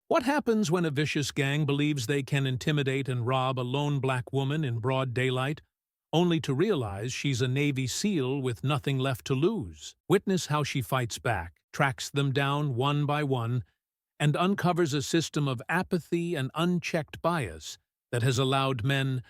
What happens when a vicious gang believes they can intimidate and rob a lone black woman in broad daylight, only to realize she's a Navy SEAL with nothing left to lose? Witness how she fights back, tracks them down one by one, and uncovers a system of apathy and unchecked bias that has allowed men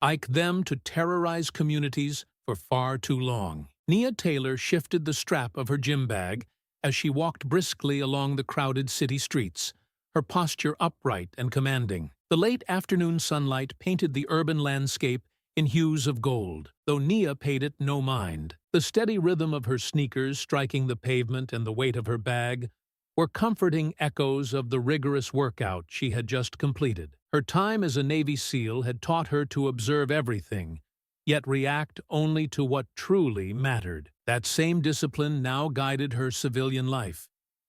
like them to terrorize communities for far too long. Nia Taylor shifted the strap of her gym bag as she walked briskly along the crowded city streets, her posture upright and commanding. The late afternoon sunlight painted the urban landscape in hues of gold, though Nia paid it no mind. The steady rhythm of her sneakers striking the pavement and the weight of her bag were comforting echoes of the rigorous workout she had just completed. Her time as a Navy SEAL had taught her to observe everything, yet react only to what truly mattered. That same discipline now guided her civilian life,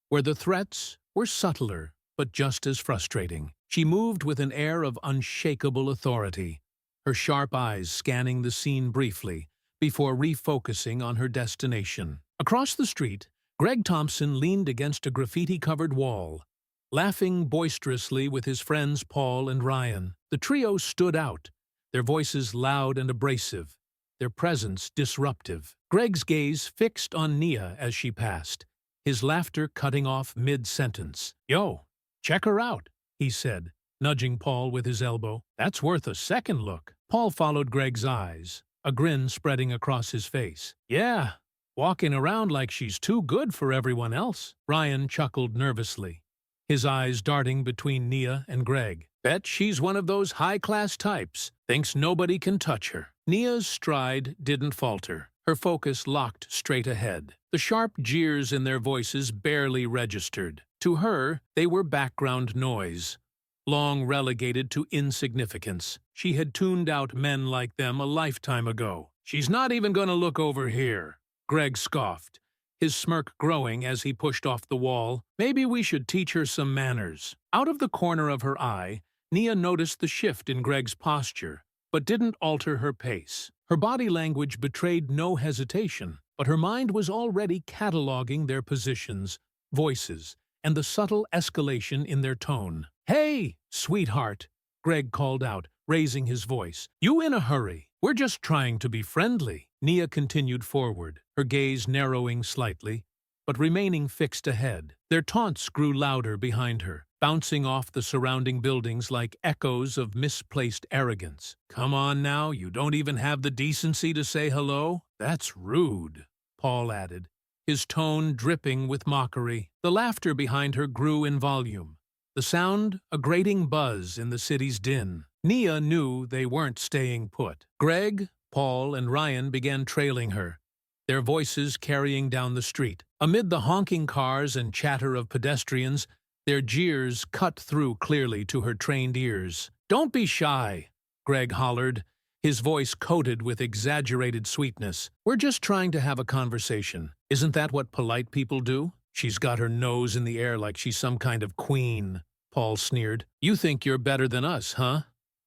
where the threats were subtler but just as frustrating. She moved with an air of unshakable authority, her sharp eyes scanning the scene briefly before refocusing on her destination. Across the street, Greg Thompson leaned against a graffiti-covered wall, laughing boisterously with his friends Paul and Ryan. The trio stood out, their voices loud and abrasive, their presence disruptive. Greg's gaze fixed on Nia as she passed, his laughter cutting off mid-sentence. "Yo, check her out," he said, nudging Paul with his elbow. "That's worth a second look." Paul followed Greg's eyes, a grin spreading across his face. "Yeah, walking around like she's too good for everyone else." Ryan chuckled nervously, his eyes darting between Nia and Greg. "Bet she's one of those high-class types, thinks nobody can touch her." Nia's stride didn't falter, her focus locked straight ahead. The sharp jeers in their voices barely registered. To her, they were background noise, long relegated to insignificance. She had tuned out men like them a lifetime ago. "She's not even gonna look over here," Greg scoffed, his smirk growing as he pushed off the wall. "Maybe we should teach her some manners." Out of the corner of her eye, Nia noticed the shift in Greg's posture, but didn't alter her pace. Her body language betrayed no hesitation, but her mind was already cataloging their positions, voices, and the subtle escalation in their tone. "Hey, sweetheart," Greg called out, raising his voice. "You in a hurry? We're just trying to be friendly." Nia continued forward, her gaze narrowing slightly, but remaining fixed ahead. Their taunts grew louder behind her, bouncing off the surrounding buildings like echoes of misplaced arrogance. "Come on now, you don't even have the decency to say hello? That's rude," Paul added, his tone dripping with mockery. The laughter behind her grew in volume, the sound a grating buzz in the city's din. Nia knew they weren't staying put. Greg, Paul, and Ryan began trailing her, their voices carrying down the street. Amid the honking cars and chatter of pedestrians, their jeers cut through clearly to her trained ears. "Don't be shy," Greg hollered, his voice coated with exaggerated sweetness. "We're just trying to have a conversation. Isn't that what polite people do?" "She's got her nose in the air like she's some kind of queen," Paul sneered. "You think you're better than us, huh?"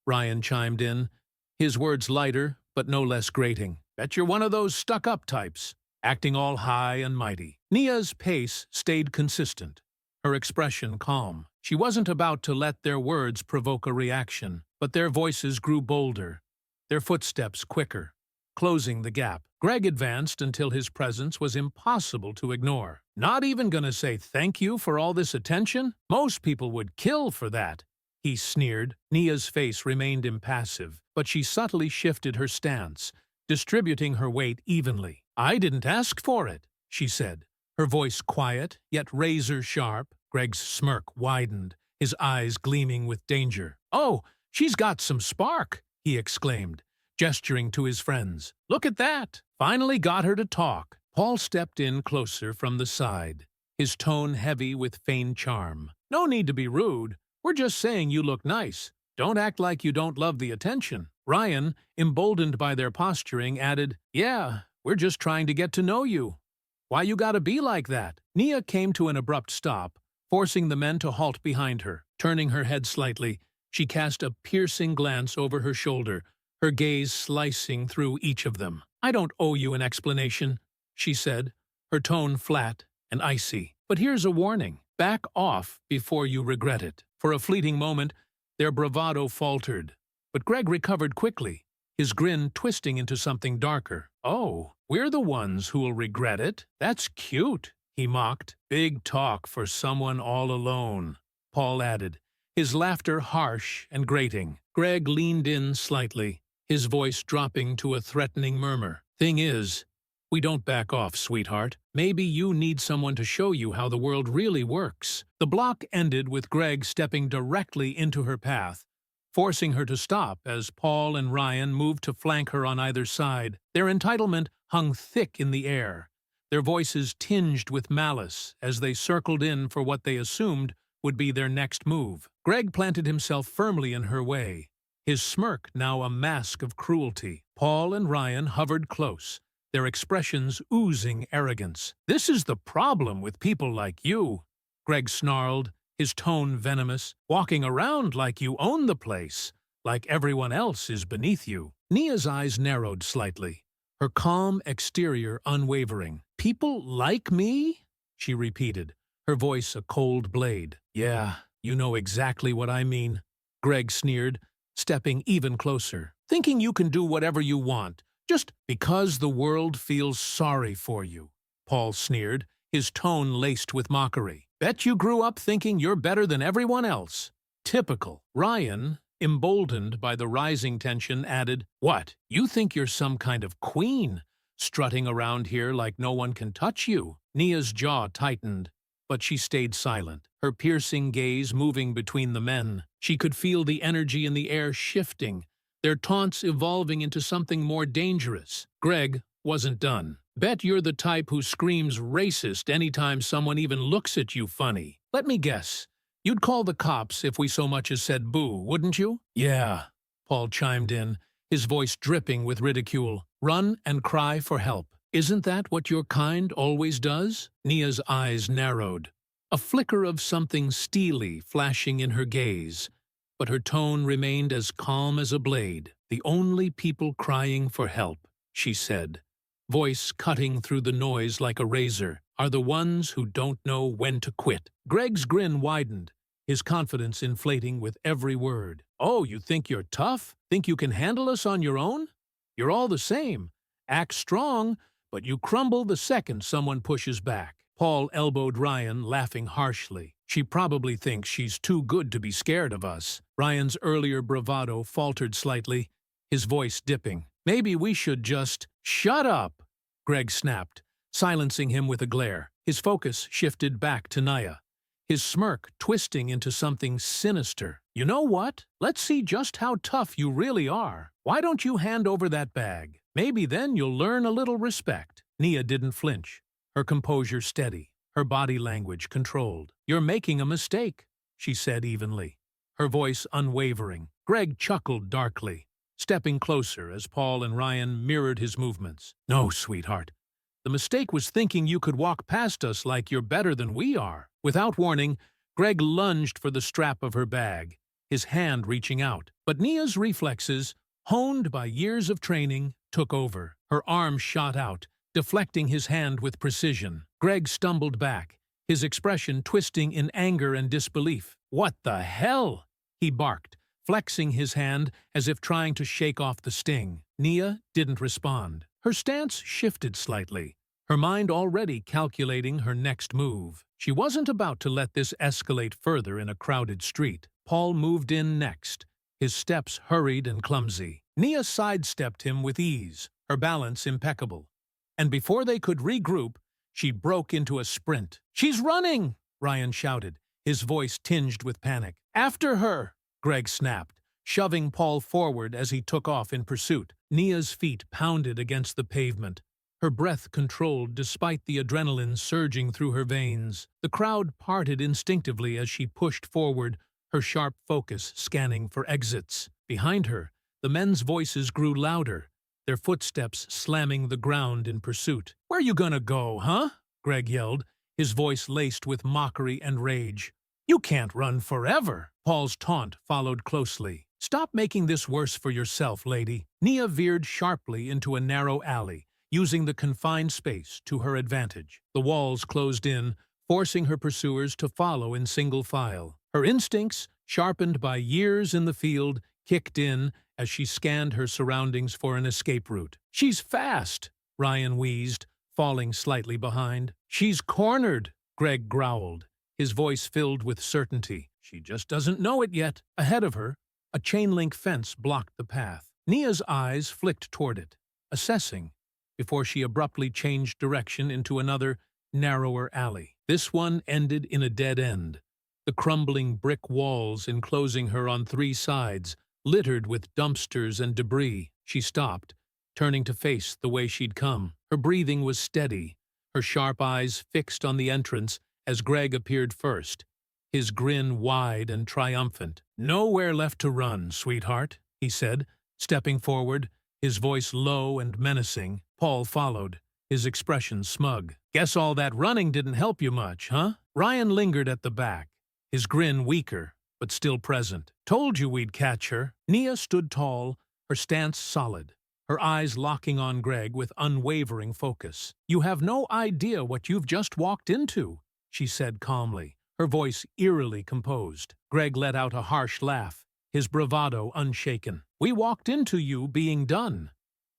Ryan chimed in, his words lighter but no less grating. "Bet you're one of those stuck-up types, acting all high and mighty." Nia's pace stayed consistent, her expression calm. She wasn't about to let their words provoke a reaction, but their voices grew bolder, their footsteps quicker, closing the gap. Greg advanced until his presence was impossible to ignore. "Not even gonna say thank you for all this attention? Most people would kill for that," he sneered. Nia's face remained impassive, but she subtly shifted her stance, distributing her weight evenly. "I didn't ask for it," she said, her voice quiet yet razor-sharp. Greg's smirk widened, his eyes gleaming with danger. "Oh, she's got some spark," he exclaimed, gesturing to his friends. "Look at that! Finally got her to talk." Paul stepped in closer from the side, his tone heavy with feigned charm. "No need to be rude. We're just saying you look nice. Don't act like you don't love the attention." Ryan, emboldened by their posturing, added, "Yeah, we're just trying to get to know you. Why you gotta be like that?" Nia came to an abrupt stop, forcing the men to halt behind her. Turning her head slightly, she cast a piercing glance over her shoulder, her gaze slicing through each of them. "I don't owe you an explanation," she said, her tone flat and icy. But here's a warning. Back off before you regret it. For a fleeting moment, their bravado faltered. But Greg recovered quickly, his grin twisting into something darker. "Oh, we're the ones who'll regret it. That's cute," he mocked. "Big talk for someone all alone," Paul added, his laughter harsh and grating. Greg leaned in slightly, his voice dropping to a threatening murmur. "Thing is, we don't back off, sweetheart. Maybe you need someone to show you how the world really works." The block ended with Greg stepping directly into her path, forcing her to stop as Paul and Ryan moved to flank her on either side. Their entitlement hung thick in the air, their voices tinged with malice as they circled in for what they assumed would be their next move. Greg planted himself firmly in her way, his smirk now a mask of cruelty. Paul and Ryan hovered close, their expressions oozing arrogance. "This is the problem with people like you," Greg snarled, his tone venomous. "Walking around like you own the place, like everyone else is beneath you." Nia's eyes narrowed slightly, her calm exterior unwavering. "People like me?" she repeated, her voice a cold blade. "Yeah, you know exactly what I mean," Greg sneered, stepping even closer. "Thinking you can do whatever you want, just because the world feels sorry for you," Paul sneered, his tone laced with mockery. "Bet you grew up thinking you're better than everyone else." Typical. Ryan, emboldened by the rising tension, added, "What, you think you're some kind of queen, strutting around here like no one can touch you?" Nia's jaw tightened, but she stayed silent, her piercing gaze moving between the men. She could feel the energy in the air shifting, their taunts evolving into something more dangerous. Greg wasn't done. "Bet you're the type who screams racist anytime someone even looks at you funny. Let me guess. You'd call the cops if we so much as said boo, wouldn't you?" "Yeah," Paul chimed in, his voice dripping with ridicule. "Run and cry for help. Isn't that what your kind always does?" Nia's eyes narrowed, a flicker of something steely flashing in her gaze, but her tone remained as calm as a blade. "The only people crying for help," she said, voice cutting through the noise like a razor, "are the ones who don't know when to quit." Greg's grin widened, his confidence inflating with every word. "Oh, you think you're tough? Think you can handle us on your own? You're all the same. Act strong, but you crumble the second someone pushes back." Paul elbowed Ryan, laughing harshly. "She probably thinks she's too good to be scared of us." Ryan's earlier bravado faltered slightly, his voice dipping. "Maybe we should just—" "Shut up!" Greg snapped, silencing him with a glare. His focus shifted back to Nia, his smirk twisting into something sinister. "You know what? Let's see just how tough you really are. Why don't you hand over that bag? Maybe then you'll learn a little respect." Nia didn't flinch, her composure steady, her body language controlled. "You're making a mistake," she said evenly, her voice unwavering. Greg chuckled darkly, stepping closer as Paul and Ryan mirrored his movements. "No, sweetheart. The mistake was thinking you could walk past us like you're better than we are." Without warning, Greg lunged for the strap of her bag, his hand reaching out. But Nia's reflexes, honed by years of training, took over. Her arm shot out, deflecting his hand with precision. Greg stumbled back, his expression twisting in anger and disbelief. "What the hell?" he barked, flexing his hand as if trying to shake off the sting. Nia didn't respond. Her stance shifted slightly, her mind already calculating her next move. She wasn't about to let this escalate further in a crowded street. Paul moved in next, his steps hurried and clumsy. Nia sidestepped him with ease, her balance impeccable. And before they could regroup, she broke into a sprint. "She's running!" Ryan shouted, his voice tinged with panic. "After her!" Greg snapped, shoving Paul forward as he took off in pursuit. Nia's feet pounded against the pavement, her breath controlled despite the adrenaline surging through her veins. The crowd parted instinctively as she pushed forward, her sharp focus scanning for exits. Behind her, the men's voices grew louder, their footsteps slamming the ground in pursuit. "Where you gonna go, huh?" Greg yelled, his voice laced with mockery and rage. "You can't run forever." Paul's taunt followed closely. "Stop making this worse for yourself, lady." Nia veered sharply into a narrow alley, using the confined space to her advantage. The walls closed in, forcing her pursuers to follow in single file. Her instincts, sharpened by years in the field, kicked in as she scanned her surroundings for an escape route. "She's fast," Ryan wheezed, falling slightly behind. "She's cornered," Greg growled, his voice filled with certainty. "She just doesn't know it yet." Ahead of her, a chain-link fence blocked the path. Nia's eyes flicked toward it, assessing, before she abruptly changed direction into another, narrower alley. This one ended in a dead end, the crumbling brick walls enclosing her on 3 sides, littered with dumpsters and debris. She stopped, turning to face the way she'd come. Her breathing was steady, her sharp eyes fixed on the entrance as Greg appeared first, his grin wide and triumphant. "Nowhere left to run, sweetheart," he said, stepping forward, his voice low and menacing. Paul followed, his expression smug. "Guess all that running didn't help you much, huh?" Ryan lingered at the back, his grin weaker, but still present. "Told you we'd catch her." Nia stood tall, her stance solid, her eyes locking on Greg with unwavering focus. "You have no idea what you've just walked into," she said calmly, her voice eerily composed. Greg let out a harsh laugh, his bravado unshaken. "We walked into you being done.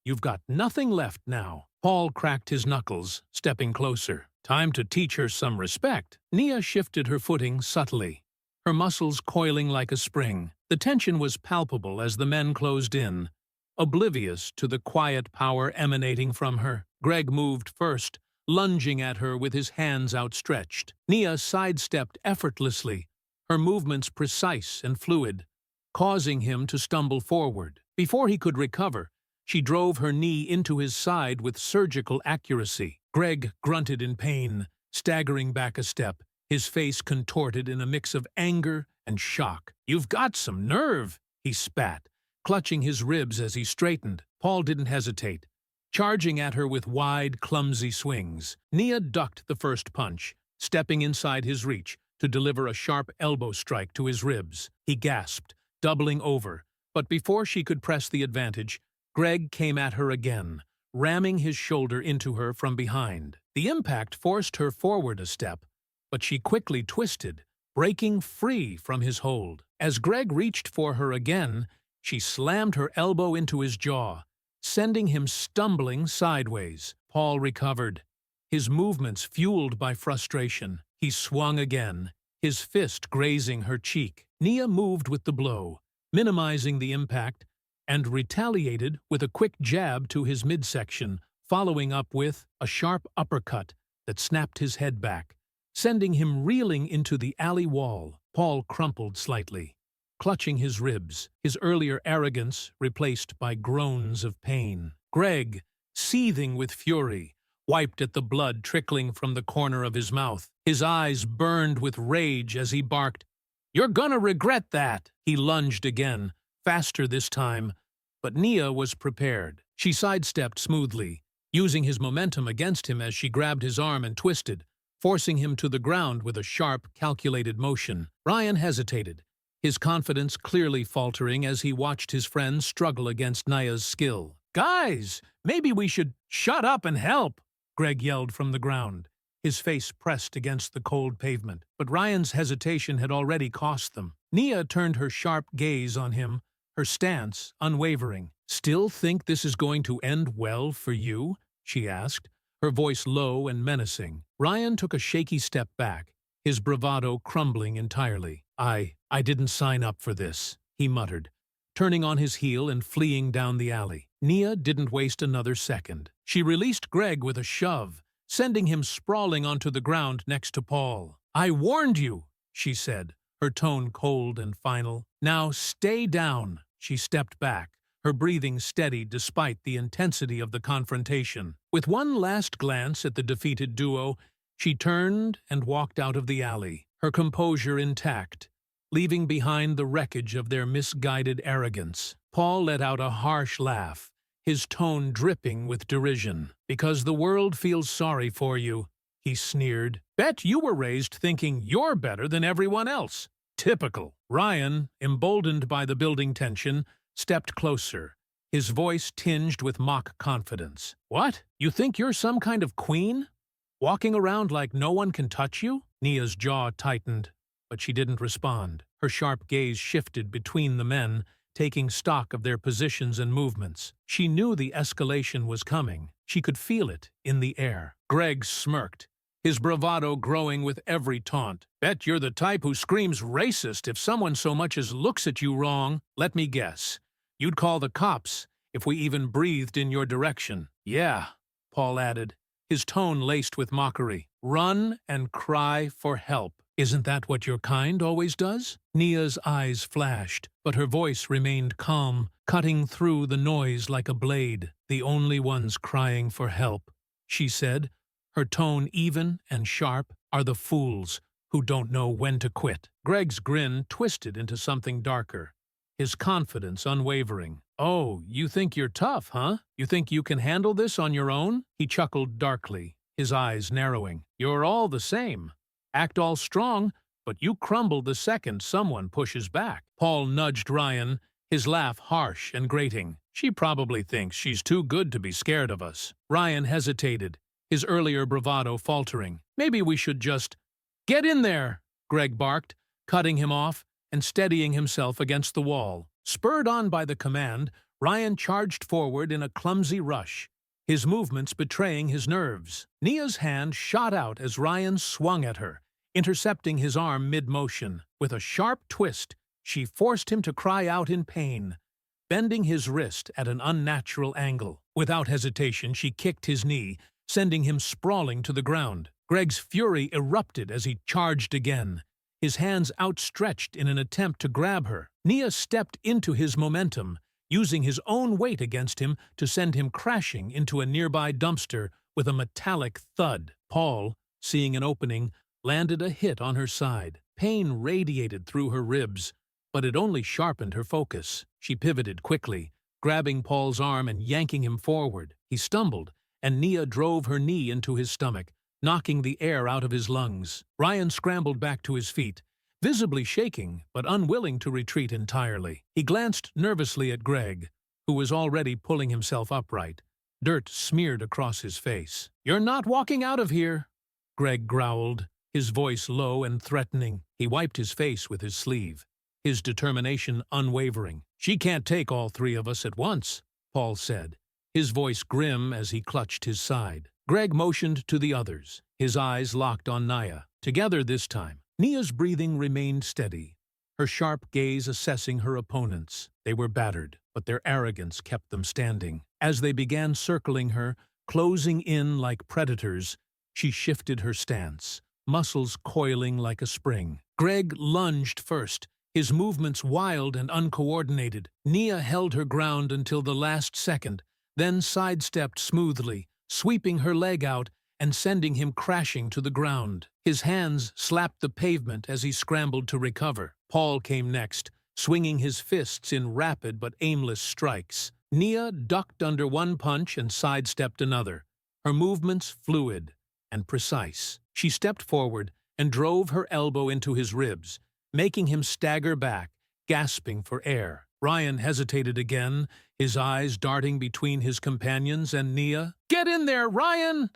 You've got nothing left now." Paul cracked his knuckles, stepping closer. "Time to teach her some respect." Nia shifted her footing subtly, her muscles coiling like a spring. The tension was palpable as the men closed in, oblivious to the quiet power emanating from her. Greg moved first, lunging at her with his hands outstretched. Nia sidestepped effortlessly, her movements precise and fluid, causing him to stumble forward. Before he could recover, she drove her knee into his side with surgical accuracy. Greg grunted in pain, staggering back a step, his face contorted in a mix of anger and shock. "You've got some nerve," he spat, clutching his ribs as he straightened. Paul didn't hesitate, charging at her with wide, clumsy swings. Nia ducked the first punch, stepping inside his reach to deliver a sharp elbow strike to his ribs. He gasped, doubling over, but before she could press the advantage, Greg came at her again, ramming his shoulder into her from behind. The impact forced her forward a step, but she quickly twisted, breaking free from his hold. As Greg reached for her again, she slammed her elbow into his jaw, sending him stumbling sideways. Paul recovered, his movements fueled by frustration. He swung again, his fist grazing her cheek. Nia moved with the blow, minimizing the impact, and retaliated with a quick jab to his midsection, following up with a sharp uppercut that snapped his head back, sending him reeling into the alley wall. Paul crumpled slightly, clutching his ribs, his earlier arrogance replaced by groans of pain. Greg, seething with fury, wiped at the blood trickling from the corner of his mouth. His eyes burned with rage as he barked, "You're gonna regret that!" He lunged again, faster this time, but Nia was prepared. She sidestepped smoothly, using his momentum against him as she grabbed his arm and twisted, forcing him to the ground with a sharp, calculated motion. Ryan hesitated, his confidence clearly faltering as he watched his friend struggle against Nia's skill. "Guys, maybe we should shut up and help," Greg yelled from the ground, his face pressed against the cold pavement. But Ryan's hesitation had already cost them. Nia turned her sharp gaze on him, her stance unwavering. "Still think this is going to end well for you?" she asked, her voice low and menacing. Ryan took a shaky step back, his bravado crumbling entirely. I didn't sign up for this," he muttered, turning on his heel and fleeing down the alley. Nia didn't waste another second. She released Greg with a shove, sending him sprawling onto the ground next to Paul. "I warned you," she said, her tone cold and final. "Now stay down." She stepped back, her breathing steady despite the intensity of the confrontation. With one last glance at the defeated duo, she turned and walked out of the alley, her composure intact, leaving behind the wreckage of their misguided arrogance. Paul let out a harsh laugh, his tone dripping with derision. "Because the world feels sorry for you," he sneered. "Bet you were raised thinking you're better than everyone else. Typical." Ryan, emboldened by the building tension, stepped closer, his voice tinged with mock confidence. "What? You think you're some kind of queen? Walking around like no one can touch you? Nia's jaw tightened, but she didn't respond. Her sharp gaze shifted between the men, taking stock of their positions and movements. She knew the escalation was coming. She could feel it in the air. Greg smirked, his bravado growing with every taunt. Bet you're the type who screams racist if someone so much as looks at you wrong. Let me guess. You'd call the cops if we even breathed in your direction. Yeah, Paul added, his tone laced with mockery. Run and cry for help. Isn't that what your kind always does? Nia's eyes flashed, but her voice remained calm, cutting through the noise like a blade. The only ones crying for help, she said, her tone even and sharp, are the fools who don't know when to quit. Greg's grin twisted into something darker, his confidence unwavering. Oh, you think you're tough, huh? You think you can handle this on your own? He chuckled darkly, his eyes narrowing. You're all the same. Act all strong, but you crumble the second someone pushes back. Paul nudged Ryan, his laugh harsh and grating. She probably thinks she's too good to be scared of us. Ryan hesitated, his earlier bravado faltering. Maybe we should just... Get in there, Greg barked, cutting him off and steadying himself against the wall. Spurred on by the command, Ryan charged forward in a clumsy rush, his movements betraying his nerves. Nia's hand shot out as Ryan swung at her, intercepting his arm mid-motion. With a sharp twist, she forced him to cry out in pain, bending his wrist at an unnatural angle. Without hesitation, she kicked his knee, sending him sprawling to the ground. Greg's fury erupted as he charged again, his hands outstretched in an attempt to grab her. Nia stepped into his momentum, using his own weight against him to send him crashing into a nearby dumpster with a metallic thud. Paul, seeing an opening, landed a hit on her side. Pain radiated through her ribs, but it only sharpened her focus. She pivoted quickly, grabbing Paul's arm and yanking him forward. He stumbled, and Nia drove her knee into his stomach, knocking the air out of his lungs. Ryan scrambled back to his feet, visibly shaking but unwilling to retreat entirely. He glanced nervously at Greg, who was already pulling himself upright, dirt smeared across his face. "You're not walking out of here," Greg growled, his voice low and threatening. He wiped his face with his sleeve, his determination unwavering. "She can't take all three of us at once," Paul said, his voice grim as he clutched his side. Greg motioned to the others, his eyes locked on Nia. Together this time. Nia's breathing remained steady, her sharp gaze assessing her opponents. They were battered, but their arrogance kept them standing. As they began circling her, closing in like predators, she shifted her stance, muscles coiling like a spring. Greg lunged first, his movements wild and uncoordinated. Nia held her ground until the last second, then sidestepped smoothly, sweeping her leg out and sending him crashing to the ground. His hands slapped the pavement as he scrambled to recover. Paul came next, swinging his fists in rapid but aimless strikes. Nia ducked under one punch and sidestepped another, her movements fluid and precise. She stepped forward and drove her elbow into his ribs, making him stagger back, gasping for air. Ryan hesitated again, his eyes darting between his companions and Nia. "Get in there, Ryan!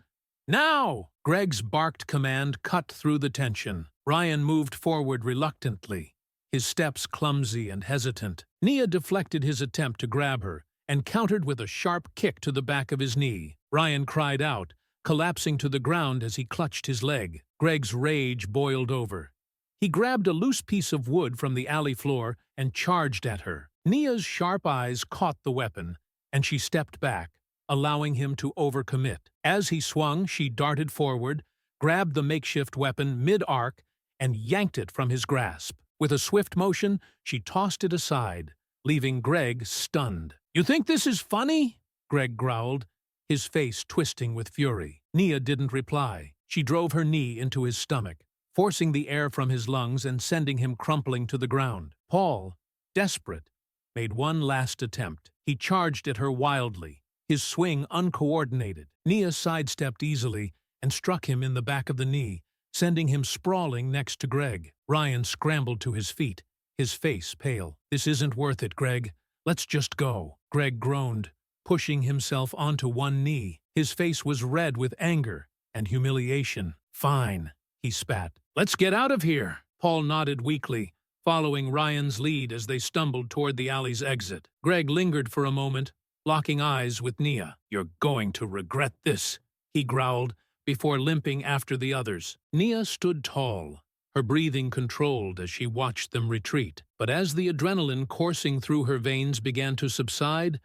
Now!" Greg's barked command cut through the tension. Ryan moved forward reluctantly, his steps clumsy and hesitant. Nia deflected his attempt to grab her and countered with a sharp kick to the back of his knee. Ryan cried out, collapsing to the ground as he clutched his leg. Greg's rage boiled over. He grabbed a loose piece of wood from the alley floor and charged at her. Nia's sharp eyes caught the weapon, and she stepped back, allowing him to overcommit. As he swung, she darted forward, grabbed the makeshift weapon mid-arc, and yanked it from his grasp. With a swift motion, she tossed it aside, leaving Greg stunned. "You think this is funny?" Greg growled, his face twisting with fury. Nia didn't reply. She drove her knee into his stomach, forcing the air from his lungs and sending him crumpling to the ground. Paul, desperate, made one last attempt. He charged at her wildly, his swing uncoordinated. Nia sidestepped easily and struck him in the back of the knee, sending him sprawling next to Greg. Ryan scrambled to his feet, his face pale. "This isn't worth it, Greg. Let's just go." Greg groaned, pushing himself onto one knee. His face was red with anger, and humiliation. Fine, he spat. Let's get out of here. Paul nodded weakly, following Ryan's lead as they stumbled toward the alley's exit. Greg lingered for a moment, locking eyes with Nia. You're going to regret this, he growled, before limping after the others. Nia stood tall, her breathing controlled as she watched them retreat. But as the adrenaline coursing through her veins began to subside,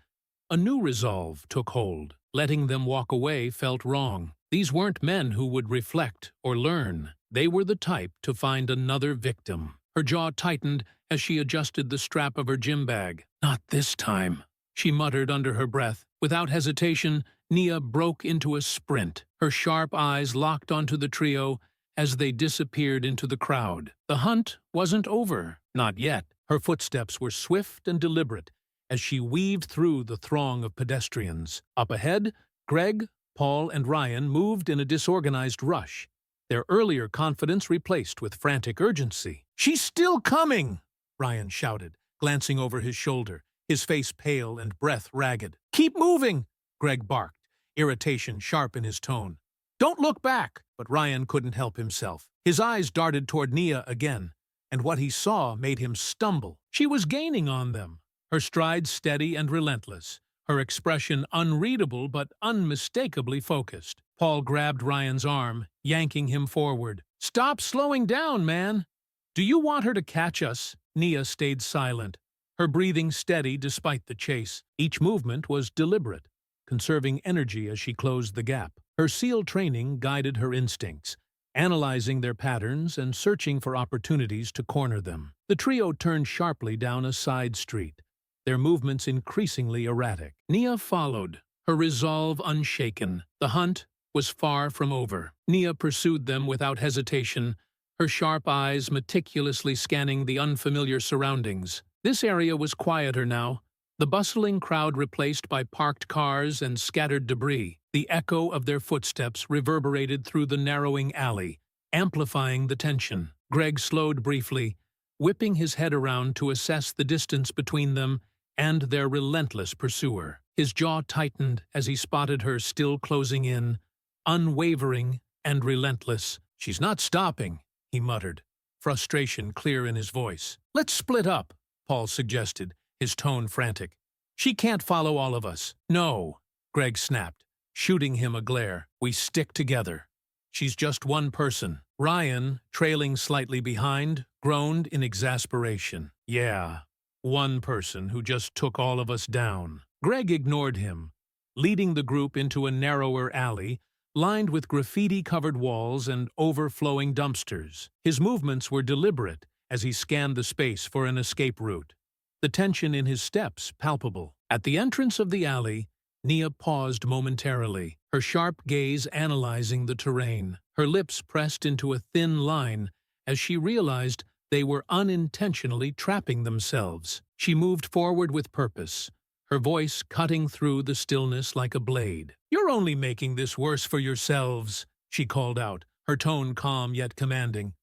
a new resolve took hold. Letting them walk away felt wrong. These weren't men who would reflect or learn. They were the type to find another victim. Her jaw tightened as she adjusted the strap of her gym bag. Not this time, she muttered under her breath. Without hesitation, Nia broke into a sprint, her sharp eyes locked onto the trio as they disappeared into the crowd. The hunt wasn't over. Not yet. Her footsteps were swift and deliberate as she weaved through the throng of pedestrians. Up ahead, Greg, Paul, and Ryan moved in a disorganized rush, their earlier confidence replaced with frantic urgency. "She's still coming!" Ryan shouted, glancing over his shoulder, his face pale and breath ragged. "Keep moving!" Greg barked, irritation sharp in his tone. "Don't look back!" But Ryan couldn't help himself. His eyes darted toward Nia again, and what he saw made him stumble. She was gaining on them, her stride steady and relentless, her expression unreadable but unmistakably focused. Paul grabbed Ryan's arm, yanking him forward. "Stop slowing down, man! Do you want her to catch us?" Nia stayed silent, her breathing steady despite the chase. Each movement was deliberate, conserving energy as she closed the gap. Her SEAL training guided her instincts, analyzing their patterns and searching for opportunities to corner them. The trio turned sharply down a side street, their movements increasingly erratic. Nia followed, her resolve unshaken. The hunt was far from over. Nia pursued them without hesitation, her sharp eyes meticulously scanning the unfamiliar surroundings. This area was quieter now, the bustling crowd replaced by parked cars and scattered debris. The echo of their footsteps reverberated through the narrowing alley, amplifying the tension. Greg slowed briefly, whipping his head around to assess the distance between them and their relentless pursuer. His jaw tightened as he spotted her still closing in, unwavering and relentless. "She's not stopping," he muttered, frustration clear in his voice. "Let's split up," Paul suggested, his tone frantic. "She can't follow all of us." "No," Greg snapped, shooting him a glare. "We stick together. She's just one person." Ryan, trailing slightly behind, groaned in exasperation. "Yeah, one person who just took all of us down." Greg ignored him, leading the group into a narrower alley, lined with graffiti-covered walls and overflowing dumpsters. His movements were deliberate as he scanned the space for an escape route, the tension in his steps palpable. At the entrance of the alley, Nia paused momentarily, her sharp gaze analyzing the terrain, her lips pressed into a thin line as she realized they were unintentionally trapping themselves. She moved forward with purpose, her voice cutting through the stillness like a blade. "You're only making this worse for yourselves," she called out, her tone calm yet commanding.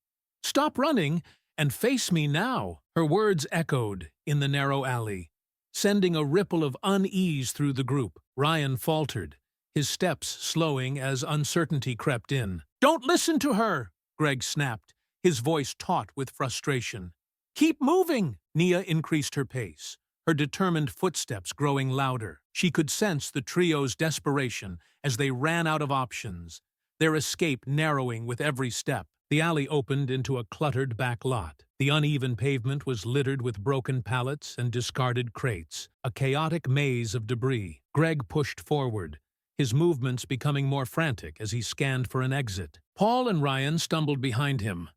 "Stop running and face me now." Her words echoed in the narrow alley, sending a ripple of unease through the group. Ryan faltered, his steps slowing as uncertainty crept in. "Don't listen to her!" Greg snapped, his voice taut with frustration. "Keep moving!" Nia increased her pace, her determined footsteps growing louder. She could sense the trio's desperation as they ran out of options, their escape narrowing with every step. The alley opened into a cluttered back lot. The uneven pavement was littered with broken pallets and discarded crates, a chaotic maze of debris. Greg pushed forward, his movements becoming more frantic as he scanned for an exit. Paul and Ryan stumbled behind him,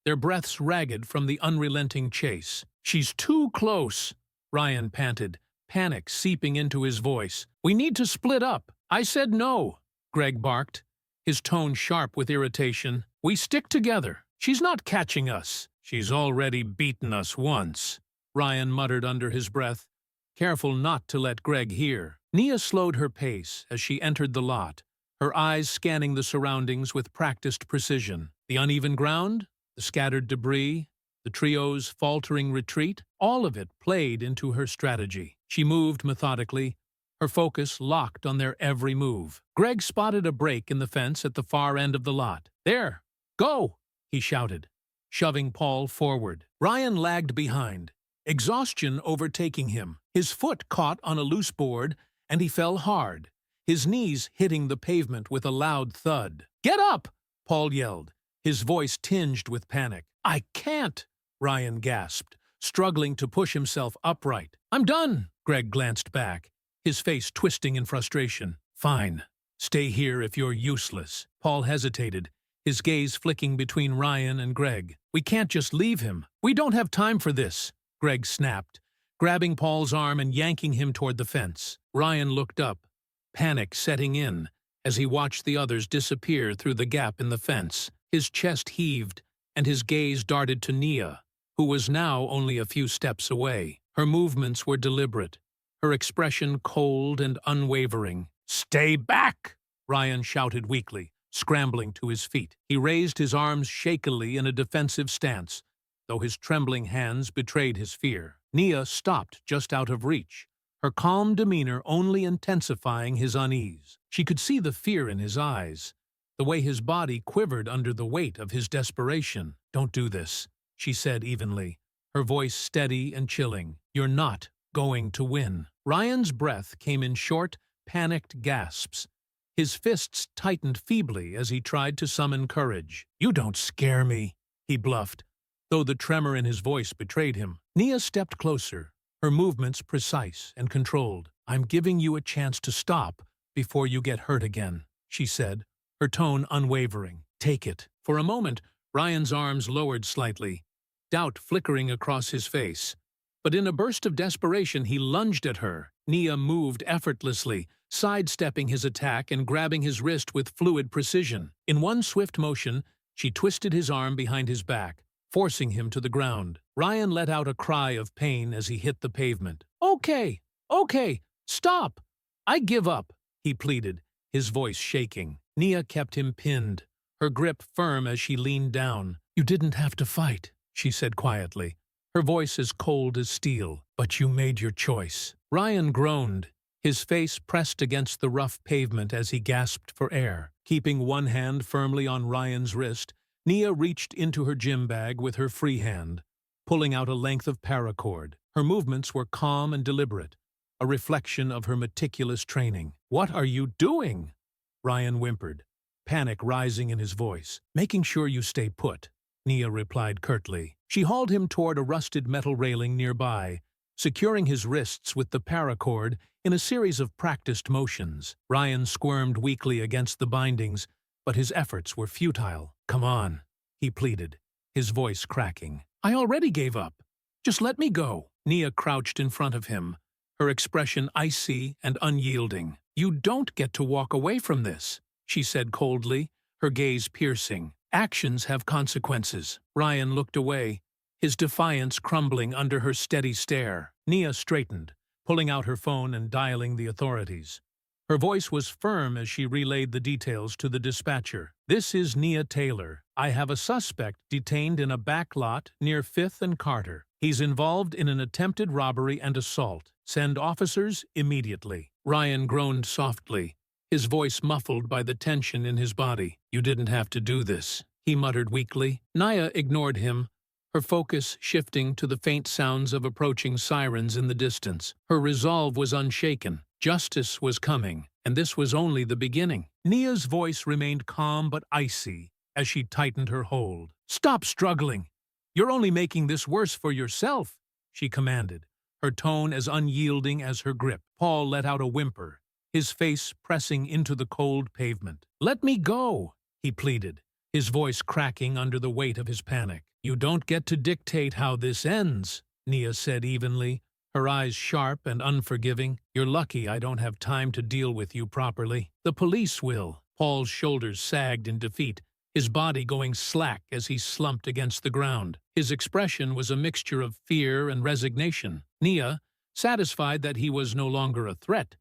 their breaths ragged from the unrelenting chase. "She's too close," Ryan panted, panic seeping into his voice. "We need to split up." "I said no," Greg barked, his tone sharp with irritation. "We stick together. She's not catching us." "She's already beaten us once," Ryan muttered under his breath, careful not to let Greg hear. Nia slowed her pace as she entered the lot, her eyes scanning the surroundings with practiced precision. The uneven ground, the scattered debris, the trio's faltering retreat, all of it played into her strategy. She moved methodically, her focus locked on their every move. Greg spotted a break in the fence at the far end of the lot. "There! Go!" he shouted, shoving Paul forward. Ryan lagged behind, exhaustion overtaking him. His foot caught on a loose board, and he fell hard, his knees hitting the pavement with a loud thud. "Get up!" Paul yelled, his voice tinged with panic. "I can't!" Ryan gasped, struggling to push himself upright. "I'm done!" Greg glanced back, his face twisting in frustration. "Fine. Stay here if you're useless." Paul hesitated, his gaze flicking between Ryan and Greg. "We can't just leave him. We don't have time for this," Greg snapped, grabbing Paul's arm and yanking him toward the fence. Ryan looked up, panic setting in as he watched the others disappear through the gap in the fence. His chest heaved, and his gaze darted to Nia, who was now only a few steps away. Her movements were deliberate, her expression cold and unwavering. "Stay back!" Ryan shouted weakly, scrambling to his feet. He raised his arms shakily in a defensive stance, though his trembling hands betrayed his fear. Nia stopped just out of reach, her calm demeanor only intensifying his unease. She could see the fear in his eyes, the way his body quivered under the weight of his desperation. "Don't do this," she said evenly, her voice steady and chilling. "You're not going to win." Ryan's breath came in short, panicked gasps. His fists tightened feebly as he tried to summon courage. "You don't scare me," he bluffed, though the tremor in his voice betrayed him. Nia stepped closer, her movements precise and controlled. "I'm giving you a chance to stop before you get hurt again," she said, her tone unwavering. "Take it." For a moment, Ryan's arms lowered slightly, doubt flickering across his face. But in a burst of desperation, he lunged at her. Nia moved effortlessly, sidestepping his attack and grabbing his wrist with fluid precision. In one swift motion, she twisted his arm behind his back, forcing him to the ground. Ryan let out a cry of pain as he hit the pavement. Okay, stop! I give up," he pleaded, his voice shaking. Nia kept him pinned, her grip firm as she leaned down. "You didn't have to fight," she said quietly, her voice as cold as steel. "But you made your choice." Ryan groaned, his face pressed against the rough pavement as he gasped for air. Keeping one hand firmly on Ryan's wrist, Nia reached into her gym bag with her free hand, pulling out a length of paracord. Her movements were calm and deliberate, a reflection of her meticulous training. "What are you doing?" Ryan whimpered, panic rising in his voice. "Making sure you stay put," Nia replied curtly. She hauled him toward a rusted metal railing nearby, securing his wrists with the paracord in a series of practiced motions. Ryan squirmed weakly against the bindings, but his efforts were futile. "Come on," he pleaded, his voice cracking. "I already gave up. Just let me go." Nia crouched in front of him, her expression icy and unyielding. "You don't get to walk away from this," she said coldly, her gaze piercing. "Actions have consequences." Ryan looked away, his defiance crumbling under her steady stare. Nia straightened, pulling out her phone and dialing the authorities. Her voice was firm as she relayed the details to the dispatcher. "This is Nia Taylor. I have a suspect detained in a back lot near 5th and Carter. He's involved in an attempted robbery and assault. Send officers immediately." Ryan groaned softly, his voice muffled by the tension in his body. "You didn't have to do this," he muttered weakly. Nia ignored him, her focus shifting to the faint sounds of approaching sirens in the distance. Her resolve was unshaken. Justice was coming, and this was only the beginning. Nia's voice remained calm but icy as she tightened her hold. "Stop struggling! You're only making this worse for yourself," she commanded, her tone as unyielding as her grip. Paul let out a whimper, his face pressing into the cold pavement. "Let me go," he pleaded, his voice cracking under the weight of his panic. "You don't get to dictate how this ends," Nia said evenly, her eyes sharp and unforgiving. "You're lucky I don't have time to deal with you properly. The police will." Paul's shoulders sagged in defeat, his body going slack as he slumped against the ground. His expression was a mixture of fear and resignation. Nia, satisfied that he was no longer a threat,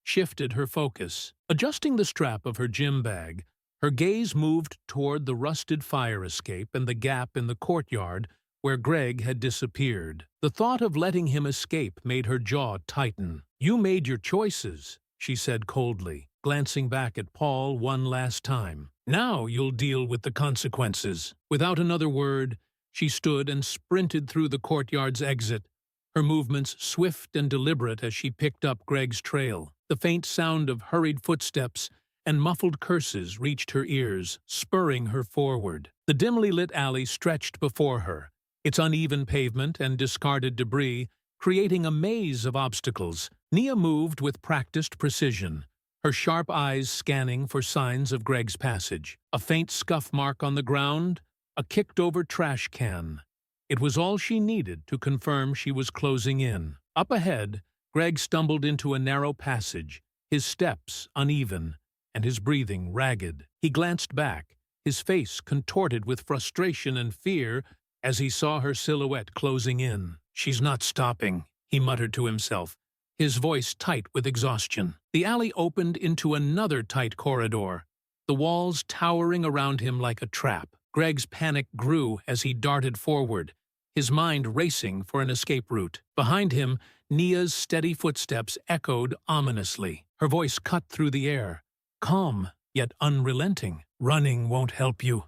shifted her focus. Adjusting the strap of her gym bag, her gaze moved toward the rusted fire escape and the gap in the courtyard where Greg had disappeared. The thought of letting him escape made her jaw tighten. You made your choices, she said coldly, glancing back at Paul one last time. Now you'll deal with the consequences. Without another word, she stood and sprinted through the courtyard's exit, her movements swift and deliberate as she picked up Greg's trail. The faint sound of hurried footsteps and muffled curses reached her ears, spurring her forward. The dimly lit alley stretched before her, its uneven pavement and discarded debris creating a maze of obstacles. Nia moved with practiced precision, her sharp eyes scanning for signs of Greg's passage. A faint scuff mark on the ground, a kicked-over trash can. It was all she needed to confirm she was closing in. Up ahead, Greg stumbled into a narrow passage, his steps uneven and his breathing ragged. He glanced back, his face contorted with frustration and fear as he saw her silhouette closing in. "She's not stopping," he muttered to himself, his voice tight with exhaustion. The alley opened into another tight corridor, the walls towering around him like a trap. Greg's panic grew as he darted forward, his mind racing for an escape route. Behind him, Nia's steady footsteps echoed ominously. Her voice cut through the air, calm yet unrelenting. "Running won't help you.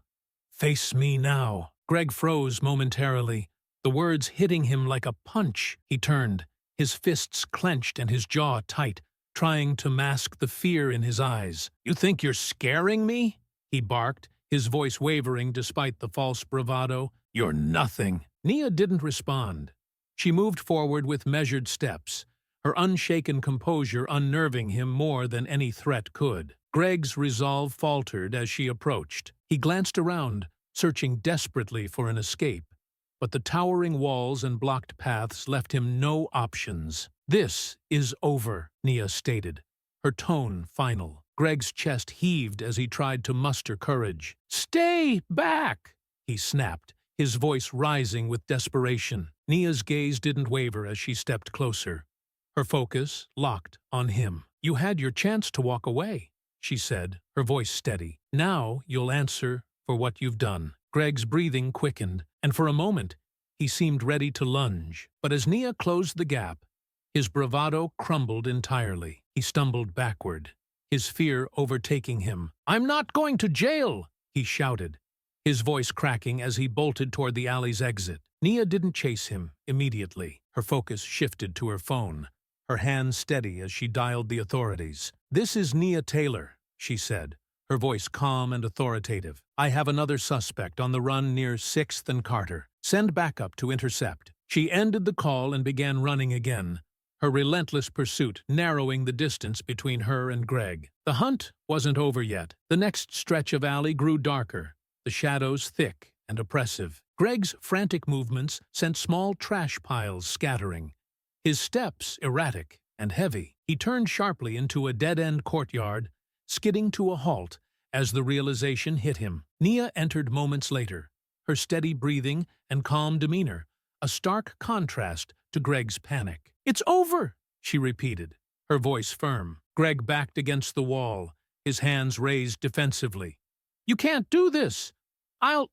Face me now." Greg froze momentarily, the words hitting him like a punch. He turned, his fists clenched and his jaw tight, trying to mask the fear in his eyes. "You think you're scaring me?" he barked, his voice wavering despite the false bravado. "You're nothing." Nia didn't respond. She moved forward with measured steps, her unshaken composure unnerving him more than any threat could. Greg's resolve faltered as she approached. He glanced around, searching desperately for an escape, but the towering walls and blocked paths left him no options. "This is over," Nia stated, her tone final. Greg's chest heaved as he tried to muster courage. "Stay back!" he snapped, his voice rising with desperation. Nia's gaze didn't waver as she stepped closer, her focus locked on him. "You had your chance to walk away," she said, her voice steady. "Now you'll answer for what you've done." Greg's breathing quickened, and for a moment he seemed ready to lunge. But as Nia closed the gap, his bravado crumbled entirely. He stumbled backward, his fear overtaking him. "I'm not going to jail!" he shouted, his voice cracking as he bolted toward the alley's exit. Nia didn't chase him immediately. Her focus shifted to her phone, her hands steady as she dialed the authorities. "This is Nia Taylor," she said, her voice calm and authoritative. "I have another suspect on the run near 6th and Carter. Send backup to intercept." She ended the call and began running again, her relentless pursuit narrowing the distance between her and Greg. The hunt wasn't over yet. The next stretch of alley grew darker, the shadows thick and oppressive. Greg's frantic movements sent small trash piles scattering, his steps erratic and heavy. He turned sharply into a dead-end courtyard, skidding to a halt as the realization hit him. Nia entered moments later, her steady breathing and calm demeanor, a stark contrast to Greg's panic. "It's over," she repeated, her voice firm. Greg backed against the wall, his hands raised defensively. "You can't do this.